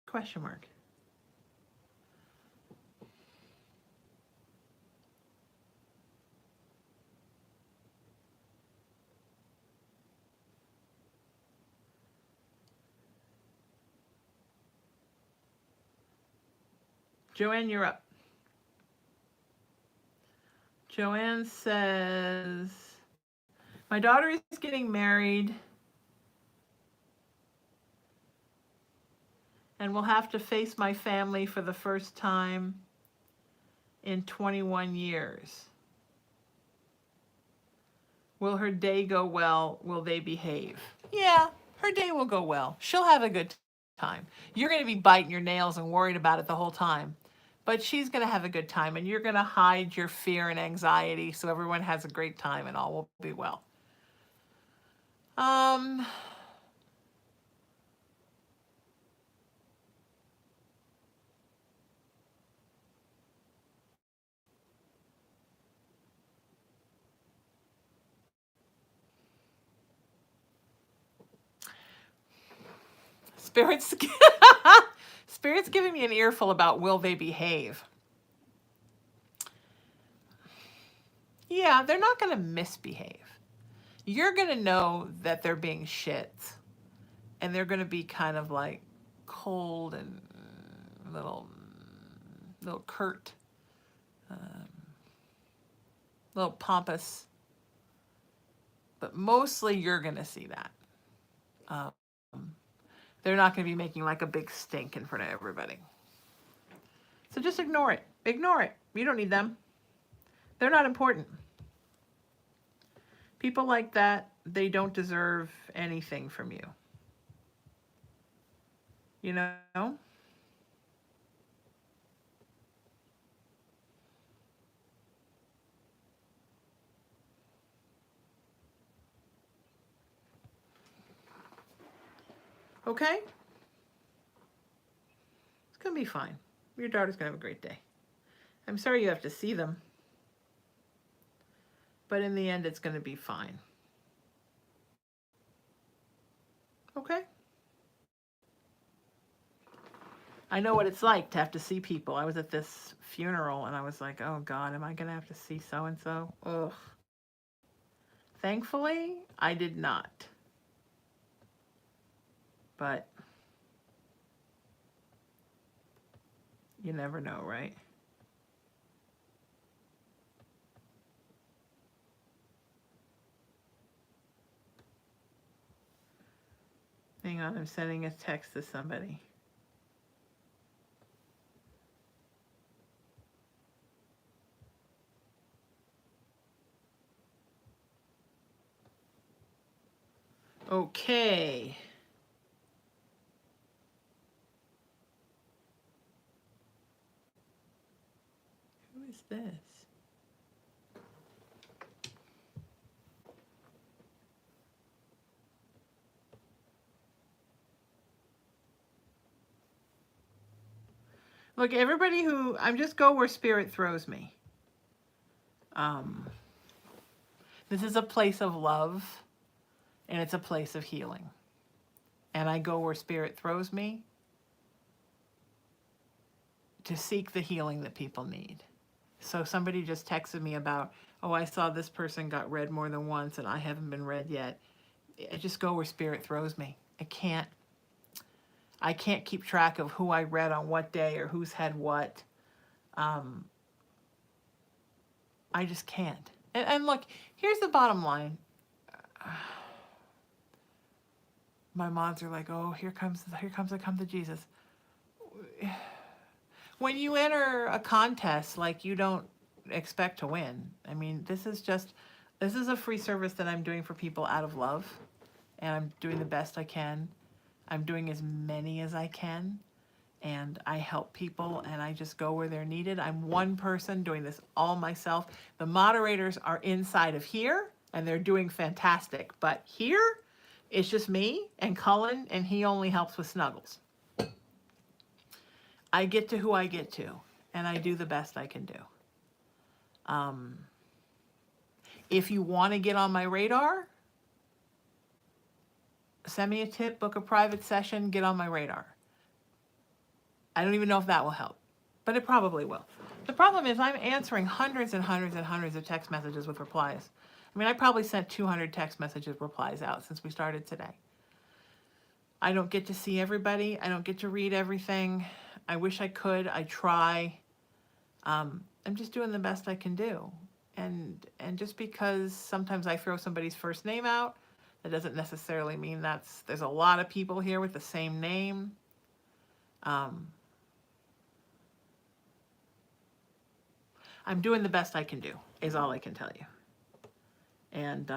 Question mark. Joanne, you're up. Joanne says, my daughter is getting married and will have to face my family for the first time in 21 years. Will her day go well? Will they behave? Yeah, her day will go well. She'll have a good time. You're going to be biting your nails and worried about it the whole time. But she's going to have a good time, and you're going to hide your fear and anxiety so everyone has a great time and all will be well. Spirits Spirit's giving me an earful about will they behave. Yeah, they're not going to misbehave. You're going to know that they're being shits. And they're going to be kind of like cold and little curt, little pompous. But mostly you're going to see that. They're not going to be making like a big stink in front of everybody. So just ignore it. Ignore it. You don't need them. They're not important. People like that, they don't deserve anything from you. You know? Okay? It's going to be fine. Your daughter's going to have a great day. I'm sorry you have to see them. But in the end, it's going to be fine. Okay? I know what it's like to have to see people. I was at this funeral and I was like, oh God, am I going to have to see so-and-so? Ugh. Thankfully, I did not. But you never know, right? Hang on, I'm sending a text to somebody. Okay. Who is this? Look, everybody who, I'm just go where spirit throws me. This is a place of love and it's a place of healing. And I go where spirit throws me to seek the healing that people need. So somebody just texted me about, oh, I saw this person got read more than once and I haven't been read yet. I just go where spirit throws me. I can't keep track of who I read on what day or who's had what. I just can't. And look, here's the bottom line. My mods are like, oh, here comes I come to Jesus. When you enter a contest, like, you don't expect to win. I mean, this is a free service that I'm doing for people out of love, and I'm doing the best I can. I'm doing as many as I can, and I help people, and I just go where they're needed. I'm one person doing this all myself. The moderators are inside of here, and they're doing fantastic. But here, it's just me and Cullen, and he only helps with snuggles. I get to who I get to, and I do the best I can do. If you want to get on my radar, send me a tip, book a private session, get on my radar. I don't even know if that will help, but it probably will. The problem is I'm answering hundreds and hundreds and hundreds of text messages with replies. I mean, I probably sent 200 text messages replies out since we started today. I don't get to see everybody. I don't get to read everything. I wish I could. I try. I'm just doing the best I can do. And just because sometimes I throw somebody's first name out, that doesn't necessarily mean there's a lot of people here with the same name. I'm doing the best I can do, is all I can tell you. And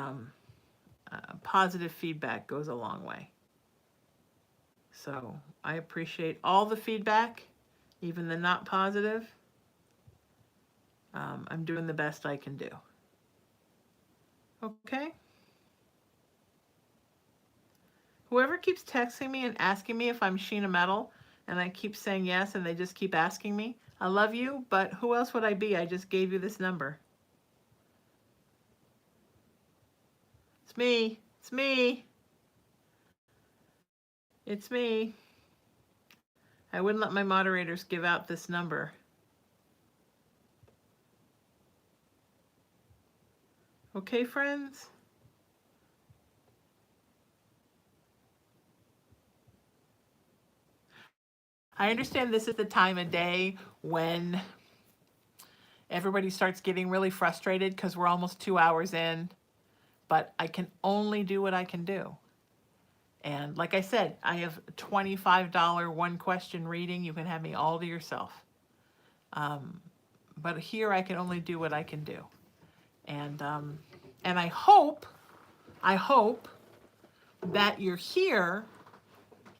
positive feedback goes a long way. So I appreciate all the feedback, even the not positive. I'm doing the best I can do. Okay? Whoever keeps texting me and asking me if I'm Sheena Metal, and I keep saying yes, and they just keep asking me, I love you, but who else would I be? I just gave you this number. It's me. It's me. It's me. I wouldn't let my moderators give out this number. Okay, friends? I understand this is the time of day when everybody starts getting really frustrated because we're almost 2 hours in, but I can only do what I can do. And like I said, I have a $25 one question reading. You can have me all to yourself. But here I can only do what I can do. And I hope that you're here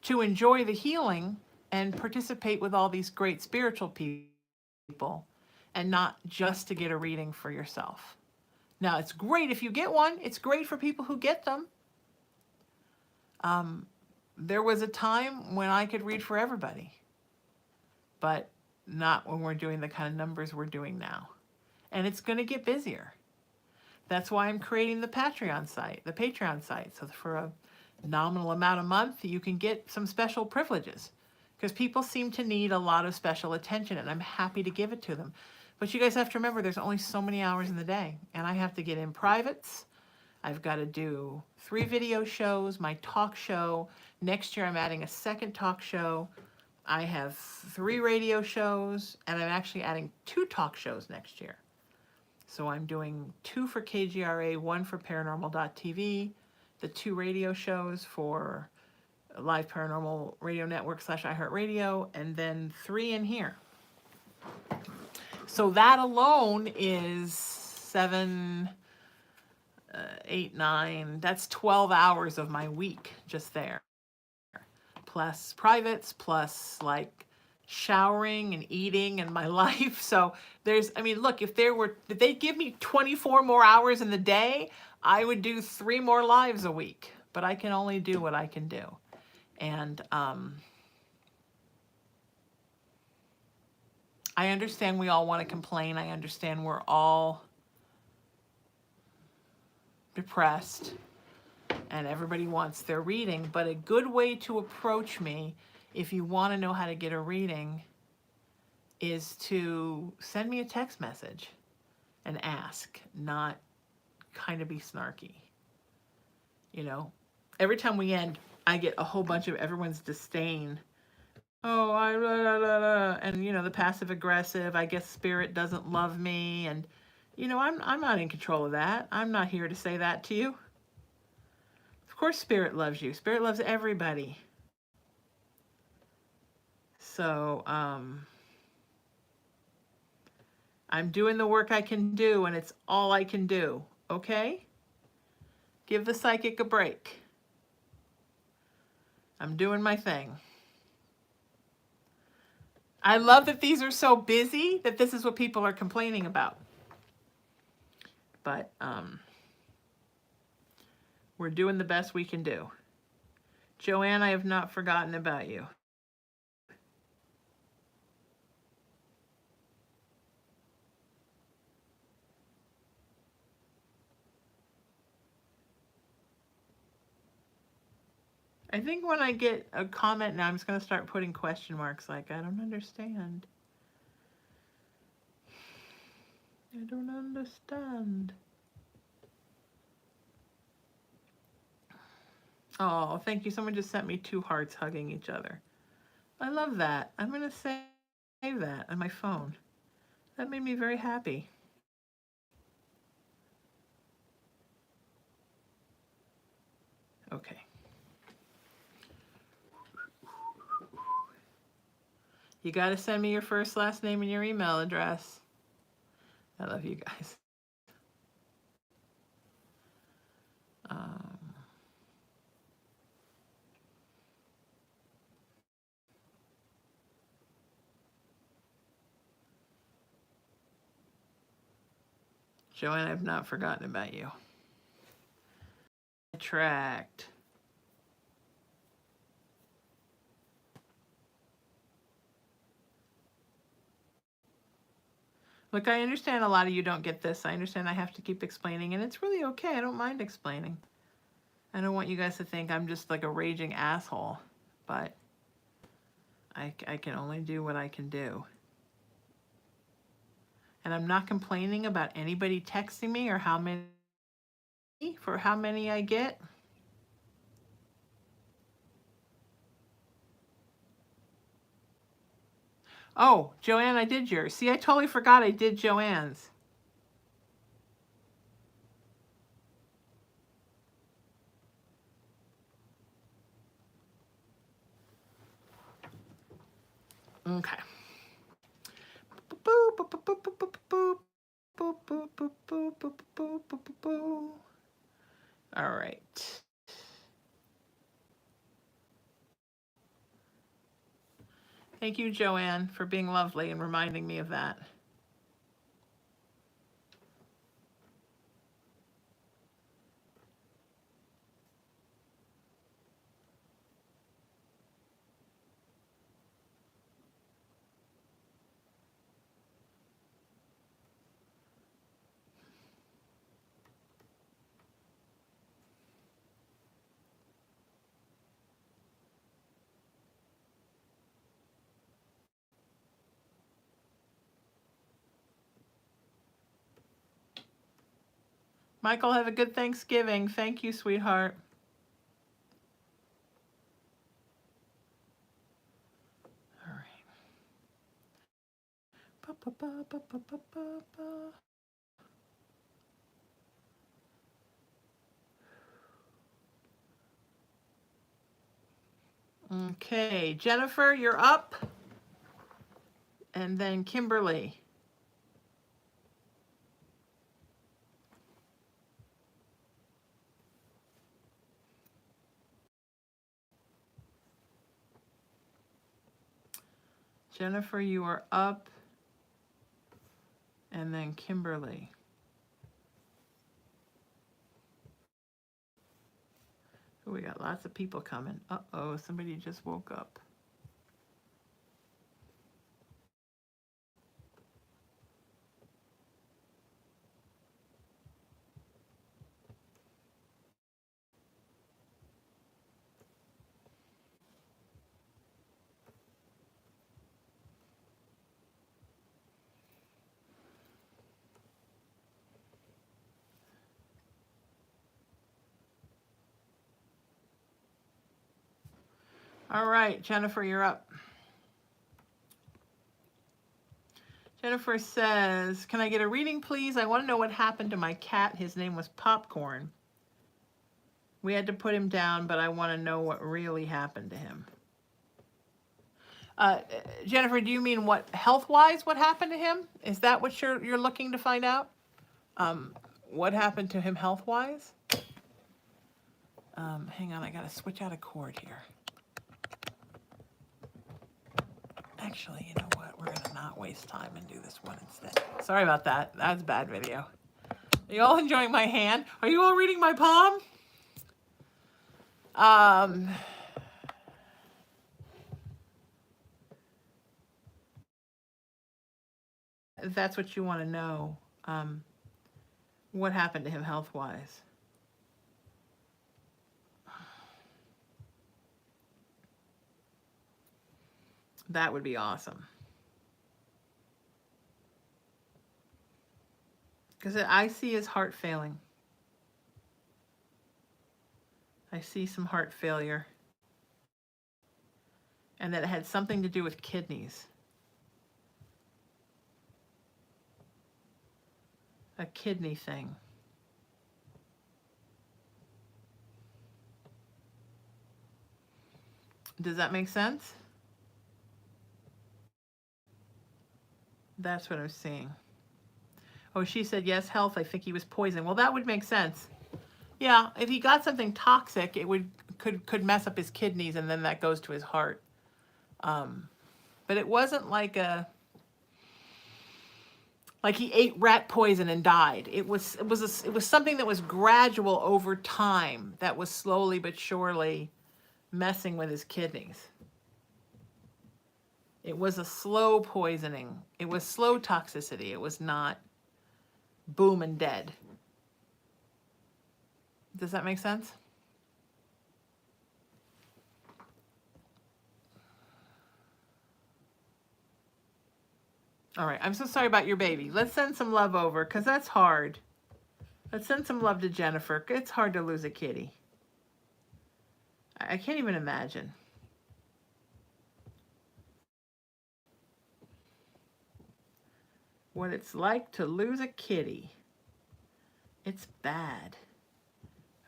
to enjoy the healing and participate with all these great spiritual people, and not just to get a reading for yourself. Now, it's great if you get one. It's great for people who get them. There was a time when I could read for everybody, but not when we're doing the kind of numbers we're doing now. And it's going to get busier. That's why I'm creating the Patreon site. So for a nominal amount a month, you can get some special privileges, because people seem to need a lot of special attention, and I'm happy to give it to them. But you guys have to remember, there's only so many hours in the day, and I have to get in privates. I've got to do 3 video shows, my talk show. Next year, I'm adding a second talk show. I have 3 radio shows, and I'm actually adding 2 talk shows next year. So I'm doing 2 for KGRA, 1 for Paranormal.tv, the 2 radio shows for Live Paranormal Radio Network / iHeartRadio, and then 3 in here. So that alone is 7, 8, 9, that's 12 hours of my week just there. Plus privates, plus like showering and eating and my life. So look, if they give me 24 more hours in the day, I would do 3 more lives a week, but I can only do what I can do. And I understand we all want to complain. I understand we're all depressed and everybody wants their reading, but a good way to approach me if you want to know how to get a reading is to send me a text message and ask, not kind of be snarky. You know, every time we end, I get a whole bunch of everyone's disdain. Oh, and the passive aggressive, I guess spirit doesn't love me, and You know, I'm not in control of that. I'm not here to say that to you. Of course Spirit loves you. Spirit loves everybody. So, I'm doing the work I can do, and it's all I can do. Okay? Give the psychic a break. I'm doing my thing. I love that these are so busy that this is what people are complaining about. But we're doing the best we can do. Joanne, I have not forgotten about you. I think when I get a comment now, I'm just going to start putting question marks like, I don't understand. I don't understand. Oh, thank you. Someone just sent me 2 hearts hugging each other. I love that. I'm going to save that on my phone. That made me very happy. Okay. You got to send me your first, last name, and your email address. I love you guys. Joanne, I've not forgotten about you. Attract. Look, I understand a lot of you don't get this. I understand I have to keep explaining, and it's really okay. I don't mind explaining. I don't want you guys to think I'm just like a raging asshole, but I can only do what I can do. And I'm not complaining about anybody texting me or how many I get. Oh, Joanne, I did yours. See, I totally forgot I did Joanne's. Okay. All right. Thank you, Joanne, for being lovely and reminding me of that. Michael, have a good Thanksgiving. Thank you, sweetheart. All right. Okay, Jennifer, you're up. And then Kimberly. Jennifer, you are up. And then Kimberly. Oh, we got lots of people coming. Uh-oh, somebody just woke up. All right, Jennifer, you're up. Jennifer says, can I get a reading, please? I want to know what happened to my cat. His name was Popcorn. We had to put him down, but I want to know what really happened to him. Jennifer, do you mean what health-wise what happened to him? Is that what you're looking to find out? What happened to him health-wise? Hang on, I gotta switch out a cord here. Actually, you know what? We're gonna not waste time and do this one instead. Sorry about that. That's a bad video. Are you all enjoying my hand? Are you all reading my palm? If that's what you want to know. What happened to him health-wise? That would be awesome. Because I see his heart failing. I see some heart failure. And that it had something to do with kidneys. A kidney thing. Does that make sense? That's what I'm seeing. Oh, she said, yes, health. I think he was poisoned. Well, that would make sense. Yeah, if he got something toxic, it could mess up his kidneys, and then that goes to his heart. But it wasn't like he ate rat poison and died. It was something that was gradual over time, that was slowly but surely messing with his kidneys. It was a slow poisoning. It was slow toxicity. It was not boom and dead. Does that make sense? All right, I'm so sorry about your baby. Let's send some love over, because that's hard. Let's send some love to Jennifer. It's hard to lose a kitty. I can't even imagine. What it's like to lose a kitty. It's bad.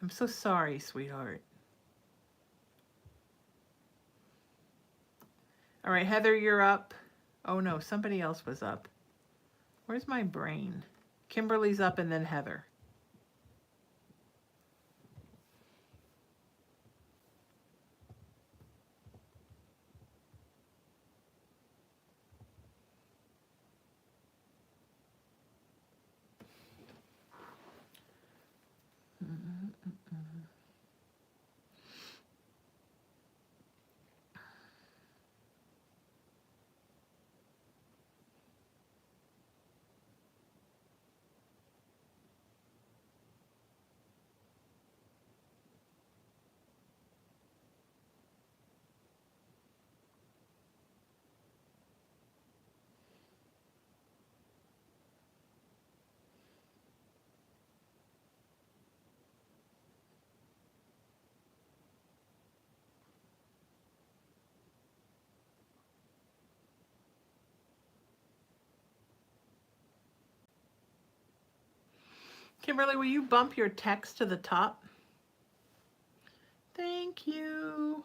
I'm so sorry, sweetheart. All right, Heather, you're up. Oh no, somebody else was up. Where's my brain? Kimberly's up and then Heather. Kimberly, will you bump your text to the top? Thank you.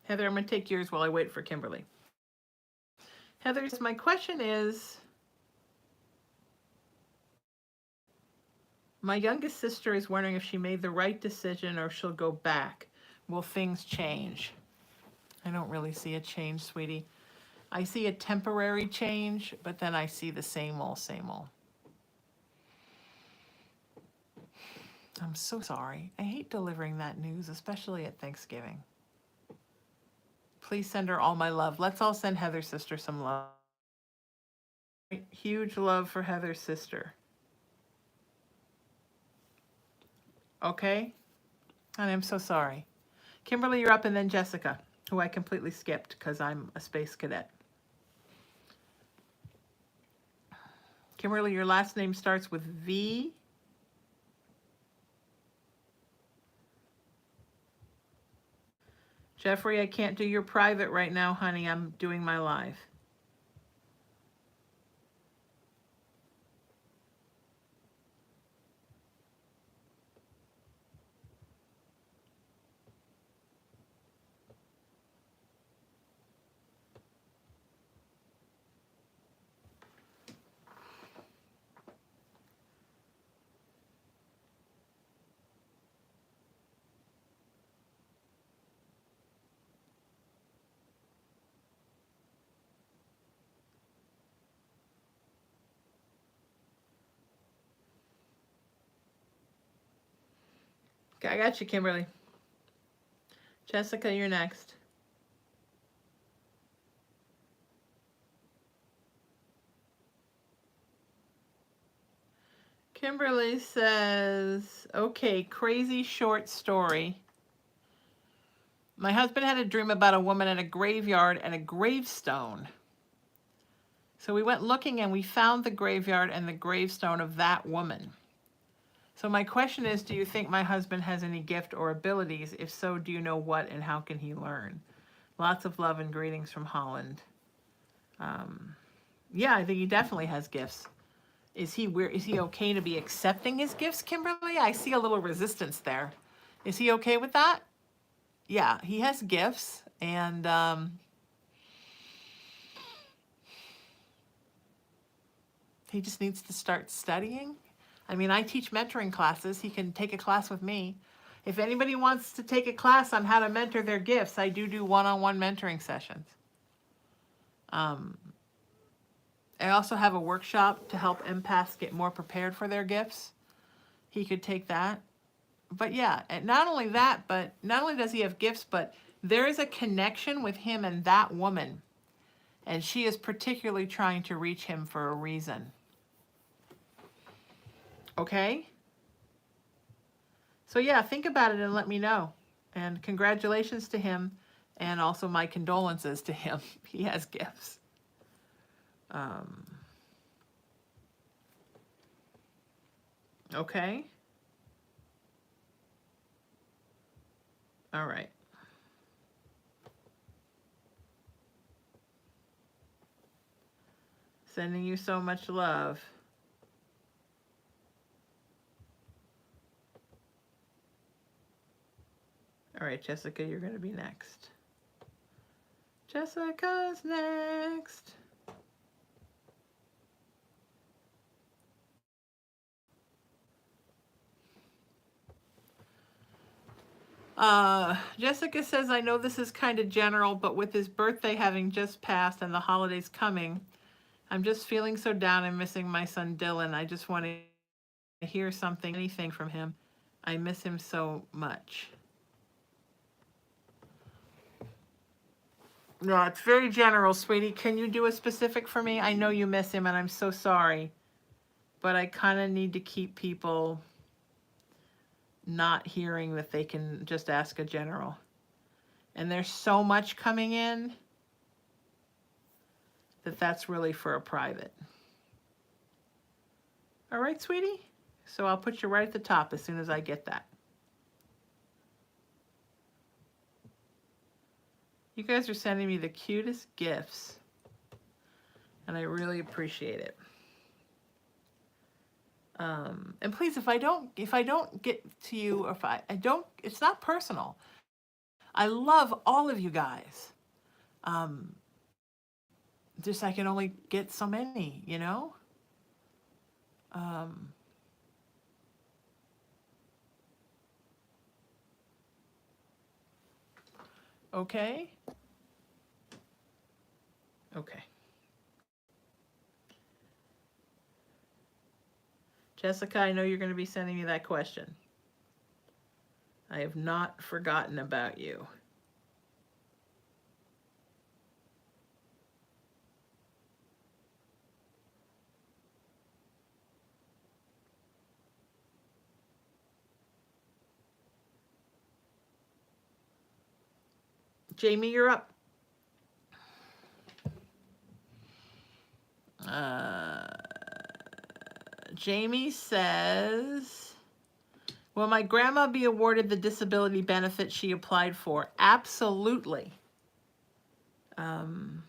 Heather, I'm going to take yours while I wait for Kimberly. Heather, my question is, my youngest sister is wondering if she made the right decision or she'll go back. Will things change? I don't really see a change, sweetie. I see a temporary change, but then I see the same old, same old. I'm so sorry. I hate delivering that news, especially at Thanksgiving. Please send her all my love. Let's all send Heather's sister some love. Huge love for Heather's sister. Okay? And I'm so sorry. Kimberly, you're up, and then Jessica, who I completely skipped because I'm a space cadet. Kimberly, your last name starts with V. Jeffrey, I can't do your private right now, honey. I'm doing my live. Okay, I got you, Kimberly. Jessica, you're next. Kimberly says, okay, crazy short story. My husband had a dream about a woman in a graveyard and a gravestone. So we went looking and we found the graveyard and the gravestone of that woman. So my question is, do you think my husband has any gift or abilities? If so, do you know what and how can he learn? Lots of love and greetings from Holland. Yeah, I think he definitely has gifts. Is he okay to be accepting his gifts, Kimberly? I see a little resistance there. Is he okay with that? Yeah, he has gifts, and he just needs to start studying. I mean, I teach mentoring classes. He can take a class with me. If anybody wants to take a class on how to mentor their gifts, I do one-on-one mentoring sessions. I also have a workshop to help empaths get more prepared for their gifts. He could take that. But yeah, and not only that, but not only does he have gifts, but there is a connection with him and that woman. And she is particularly trying to reach him for a reason. Okay? So yeah, think about it and let me know. And congratulations to him, and also my condolences to him. He has gifts. Okay? All right. Sending you so much love. All right, Jessica, you're going to be next. Jessica's next. Jessica says, I know this is kind of general, but with his birthday having just passed and the holidays coming, I'm just feeling so down and missing my son Dylan. I just want to hear something, anything from him. I miss him so much. No, it's very general, sweetie. Can you do a specific for me? I know you miss him and I'm so sorry, but I kind of need to keep people not hearing that they can just ask a general. And there's so much coming in that that's really for a private. All right, sweetie? So I'll put you right at the top as soon as I get that. You guys are sending me the cutest gifts, and I really appreciate it. And please, if I don't get to you, or if I don't, it's not personal. I love all of you guys. Just I can only get so many, you know? Okay? Okay. Jessica, I know you're going to be sending me that question. I have not forgotten about you. Jamie, you're up. Jamie says, Will my grandma be awarded the disability benefit she applied for? Absolutely. Um,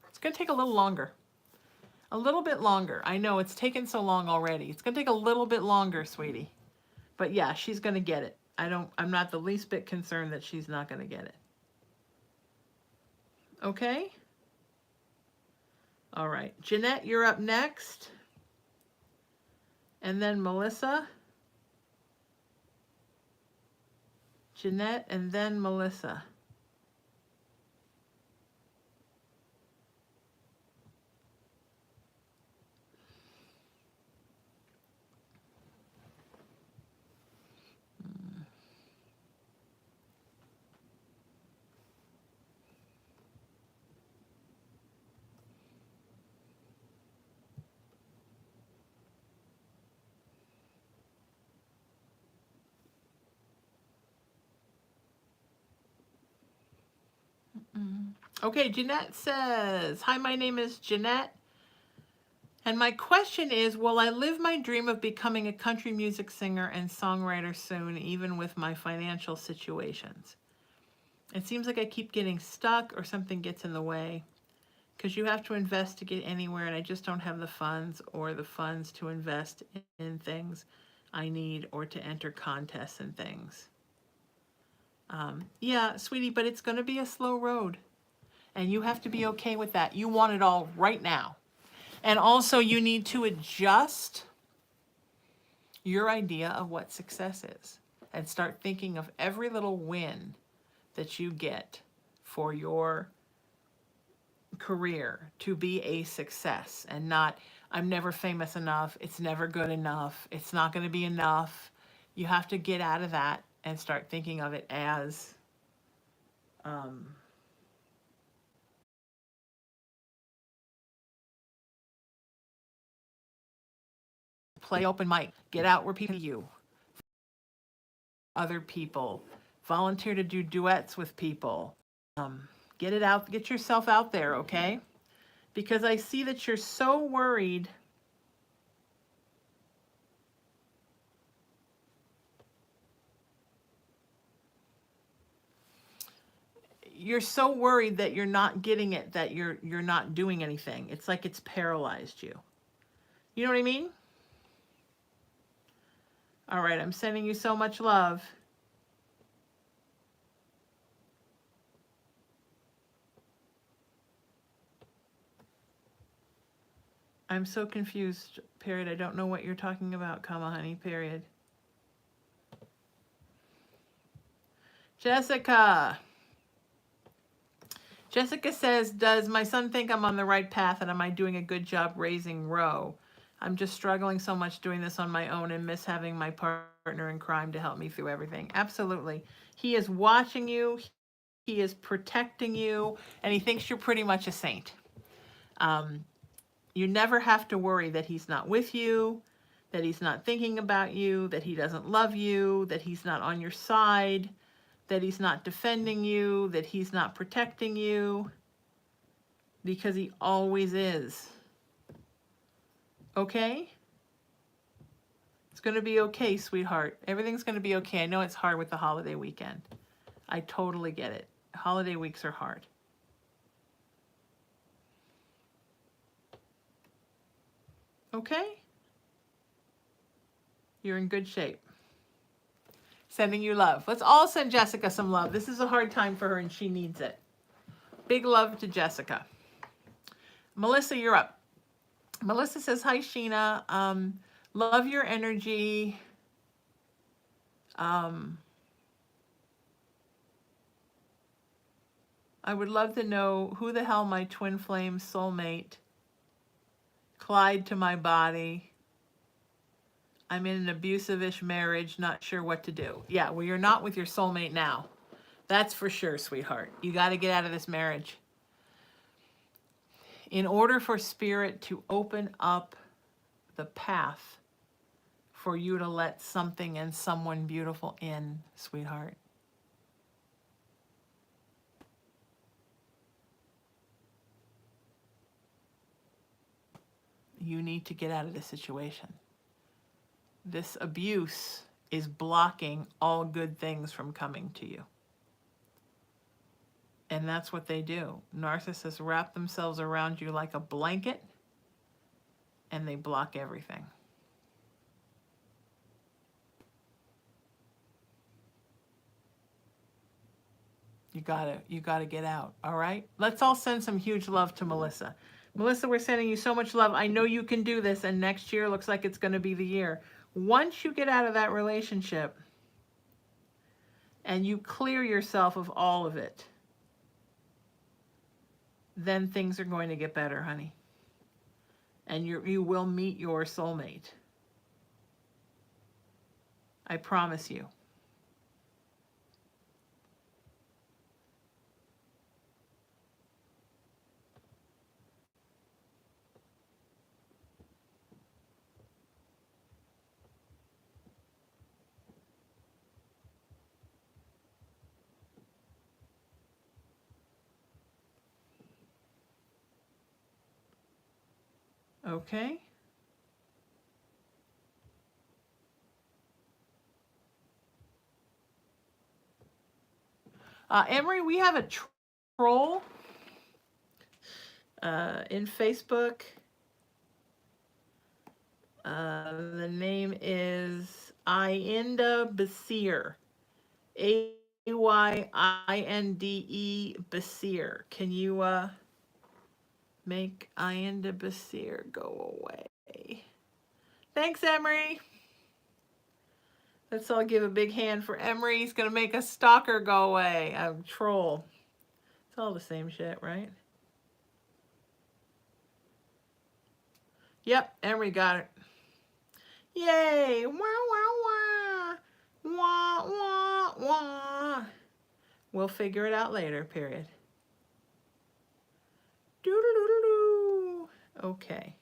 it's going to take a little longer. A little bit longer. I know it's taken so long already. It's going to take a little bit longer, sweetie. But yeah, she's going to get it. I'm not the least bit concerned that she's not going to get it. Okay? All right. Jeanette, you're up next. And then Melissa. Jeanette and then Melissa. Okay, Jeanette says, hi, my name is Jeanette. And my question is, will I live my dream of becoming a country music singer and songwriter soon, even with my financial situations? It seems like I keep getting stuck or something gets in the way because you have to invest to get anywhere and I just don't have the funds to invest in things I need or to enter contests and things. Yeah, sweetie, but it's going to be a slow road and you have to be okay with that. You want it all right now. And also you need to adjust your idea of what success is and start thinking of every little win that you get for your career to be a success and not, I'm never famous enough, it's never good enough, it's not going to be enough. You have to get out of that and start thinking of it as play open mic, get out where people you, other people, volunteer to do duets with people. Get it out, get yourself out there, okay? Because I see that you're so worried. You're so worried that you're not getting it, that you're not doing anything. It's like it's paralyzed you. You know what I mean? All right, I'm sending you so much love. I'm so confused, period. I don't know what you're talking about, comma, honey, period. Jessica. Jessica says, does my son think I'm on the right path and am I doing a good job raising Ro? I'm just struggling so much doing this on my own and miss having my partner in crime to help me through everything. Absolutely. He is watching you. He is protecting you, and he thinks you're pretty much a saint. You never have to worry that he's not with you, that he's not thinking about you, that he doesn't love you, that he's not on your side, that he's not defending you, that he's not protecting you, because he always is. Okay? It's going to be okay, sweetheart. Everything's going to be okay. I know it's hard with the holiday weekend. I totally get it. Holiday weeks are hard. Okay? You're in good shape. Sending you love. Let's all send Jessica some love. This is a hard time for her and she needs it. Big love to Jessica. Melissa, you're up. Melissa says, hi, Sheena. Love your energy. I would love to know who the hell my twin flame soulmate, Clyde to my body. I'm in an abusive-ish marriage, not sure what to do. Yeah, well, you're not with your soulmate now. That's for sure, sweetheart. You got to get out of this marriage. In order for spirit to open up the path for you to let something and someone beautiful in, sweetheart, you need to get out of this situation. This abuse is blocking all good things from coming to you. And that's what they do. Narcissists wrap themselves around you like a blanket, and they block everything. You gotta get out, all right? Let's all send some huge love to Melissa. Melissa, we're sending you so much love. I know you can do this, and next year looks like it's gonna be the year. Once you get out of that relationship and you clear yourself of all of it, then things are going to get better, honey. And you will meet your soulmate. I promise you. Okay? Emery, we have a troll in Facebook. The name is Ayinda Basir. Ayinde Basir. Can you make Ayinda Basir go away? Thanks, Emery. Let's all give a big hand for Emery. He's going to make a stalker go away. A troll. It's all the same shit, right? Yep, Emery got it. Yay! Wah, wah, wah. Wah, wah, wah. We'll figure it out later, period. Doo-doo-doo-doo-doo. Okay.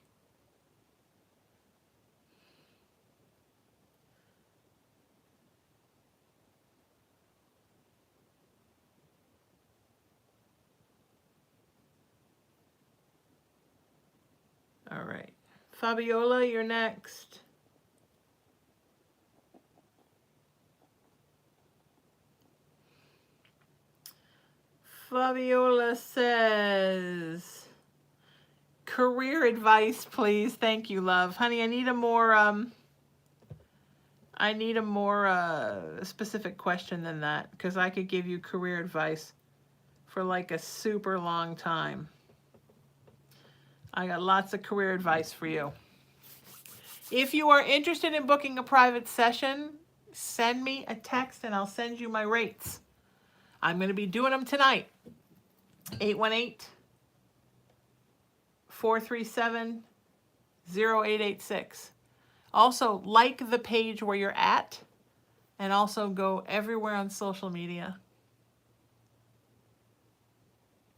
All right. Fabiola, you're next. Fabiola says, career advice, please. Thank you, love. Honey, I need a more specific question than that, because I could give you career advice for like a super long time. I got lots of career advice for you. If you are interested in booking a private session, send me a text and I'll send you my rates. I'm going to be doing them tonight. 818-437-0886. Also, like the page where you're at, and also go everywhere on social media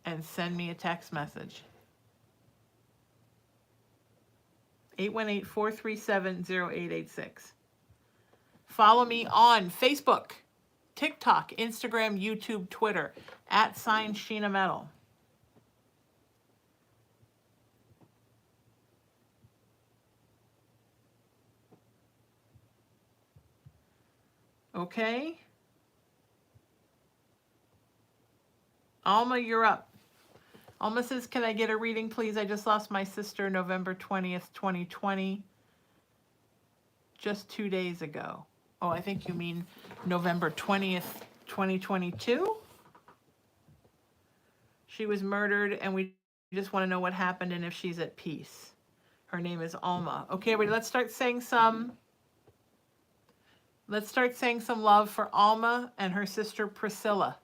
and send me a text message. 818-437-0886. Follow me on Facebook, TikTok, Instagram, YouTube, Twitter, @Sheena Metal. Okay? Alma, you're up. Alma says, can I get a reading, please? I just lost my sister November 20th, 2020, just 2 days ago. Oh, I think you mean November 20th, 2022? She was murdered, and we just want to know what happened and if she's at peace. Her name is Alma. Okay, everybody, let's start saying some love for Alma and her sister Priscilla.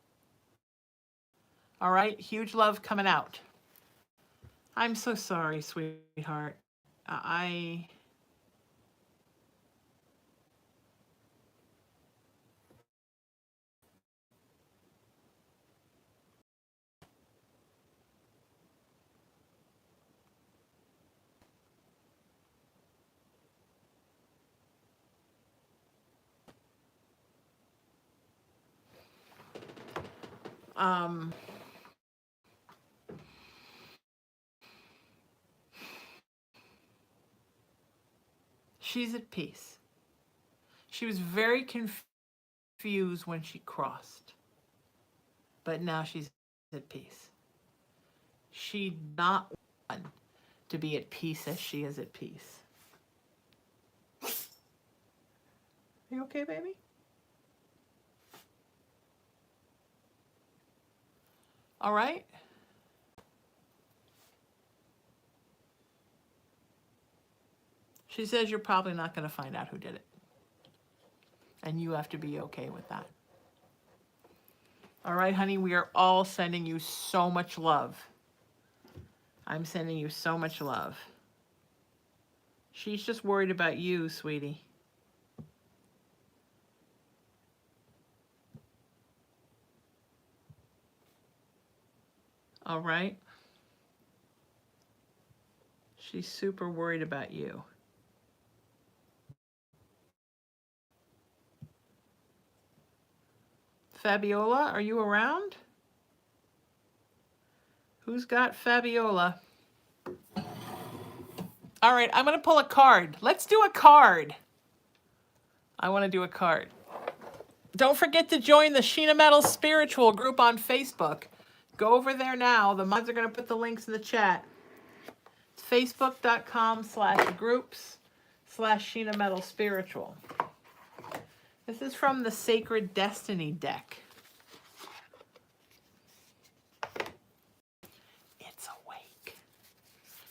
All right, huge love coming out. I'm so sorry, sweetheart. She's at peace. She was very confused when she crossed, but now she's at peace. She not want to be at peace as she is at peace. Are you okay, baby? All right. She says you're probably not going to find out who did it. And you have to be okay with that. All right, honey, we are all sending you so much love. I'm sending you so much love. She's just worried about you, sweetie. All right? She's super worried about you. Fabiola, are you around? Who's got Fabiola? All right, I'm going to pull a card. Let's do a card. I want to do a card. Don't forget to join the Sheena Metal Spiritual group on Facebook. Go over there now. The mods are going to put the links in the chat. It's facebook.com/groups/Sheena Metal Spiritual. This is from the Sacred Destiny deck. It's awake.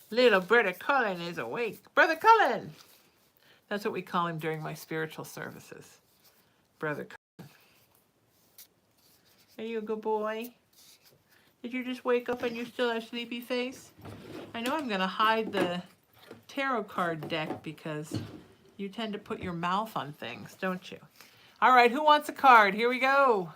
Little Brother Cullen is awake. Brother Cullen! That's what we call him during my spiritual services. Brother Cullen. Are you a good boy? Did you just wake up and you still have sleepy face? I know I'm going to hide the tarot card deck because you tend to put your mouth on things, don't you? All right, who wants a card? Here we go.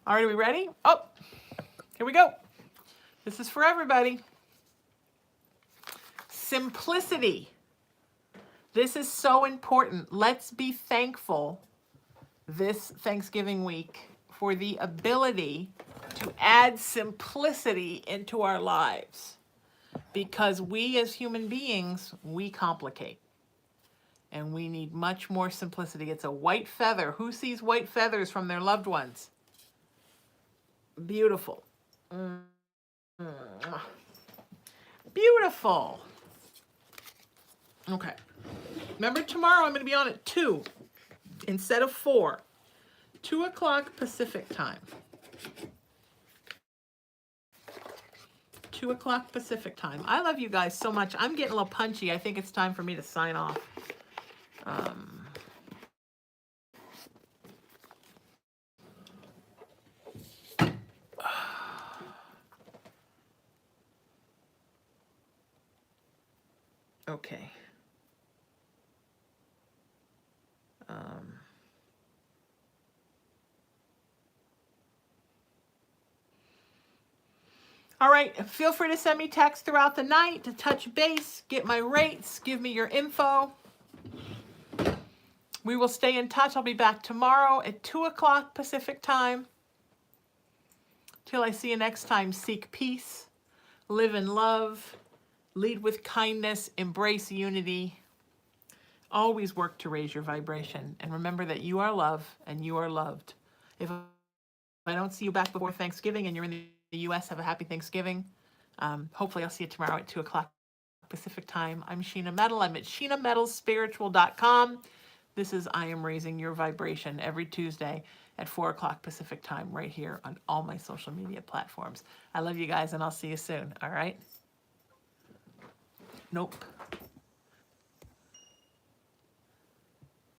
All right, are we ready? Oh, here we go. This is for everybody. Simplicity. This is so important. Let's be thankful this Thanksgiving week for the ability to add simplicity into our lives. Because we as human beings, we complicate. And we need much more simplicity. It's a white feather. Who sees white feathers from their loved ones? Beautiful. Beautiful. Okay. Remember, tomorrow I'm going to be on at 2 instead of 4. 2 o'clock Pacific time. 2 o'clock Pacific time. I love you guys so much. I'm getting a little punchy. I think it's time for me to sign off. Okay. All right, feel free to send me texts throughout the night to touch base, get my rates, give me your info. We will stay in touch. I'll be back tomorrow at 2 o'clock Pacific time. Till I see you next time, seek peace, live in love, lead with kindness, embrace unity. Always work to raise your vibration. And remember that you are love and you are loved. If I don't see you back before Thanksgiving and you're in the U.S., have a happy Thanksgiving. Hopefully I'll see you tomorrow at 2 o'clock Pacific time. I'm Sheena Metal. I'm at SheenaMetalSpiritual.com. This is I Am Raising Your Vibration every Tuesday at 4 o'clock Pacific time right here on all my social media platforms. I love you guys and I'll see you soon. All right? Nope.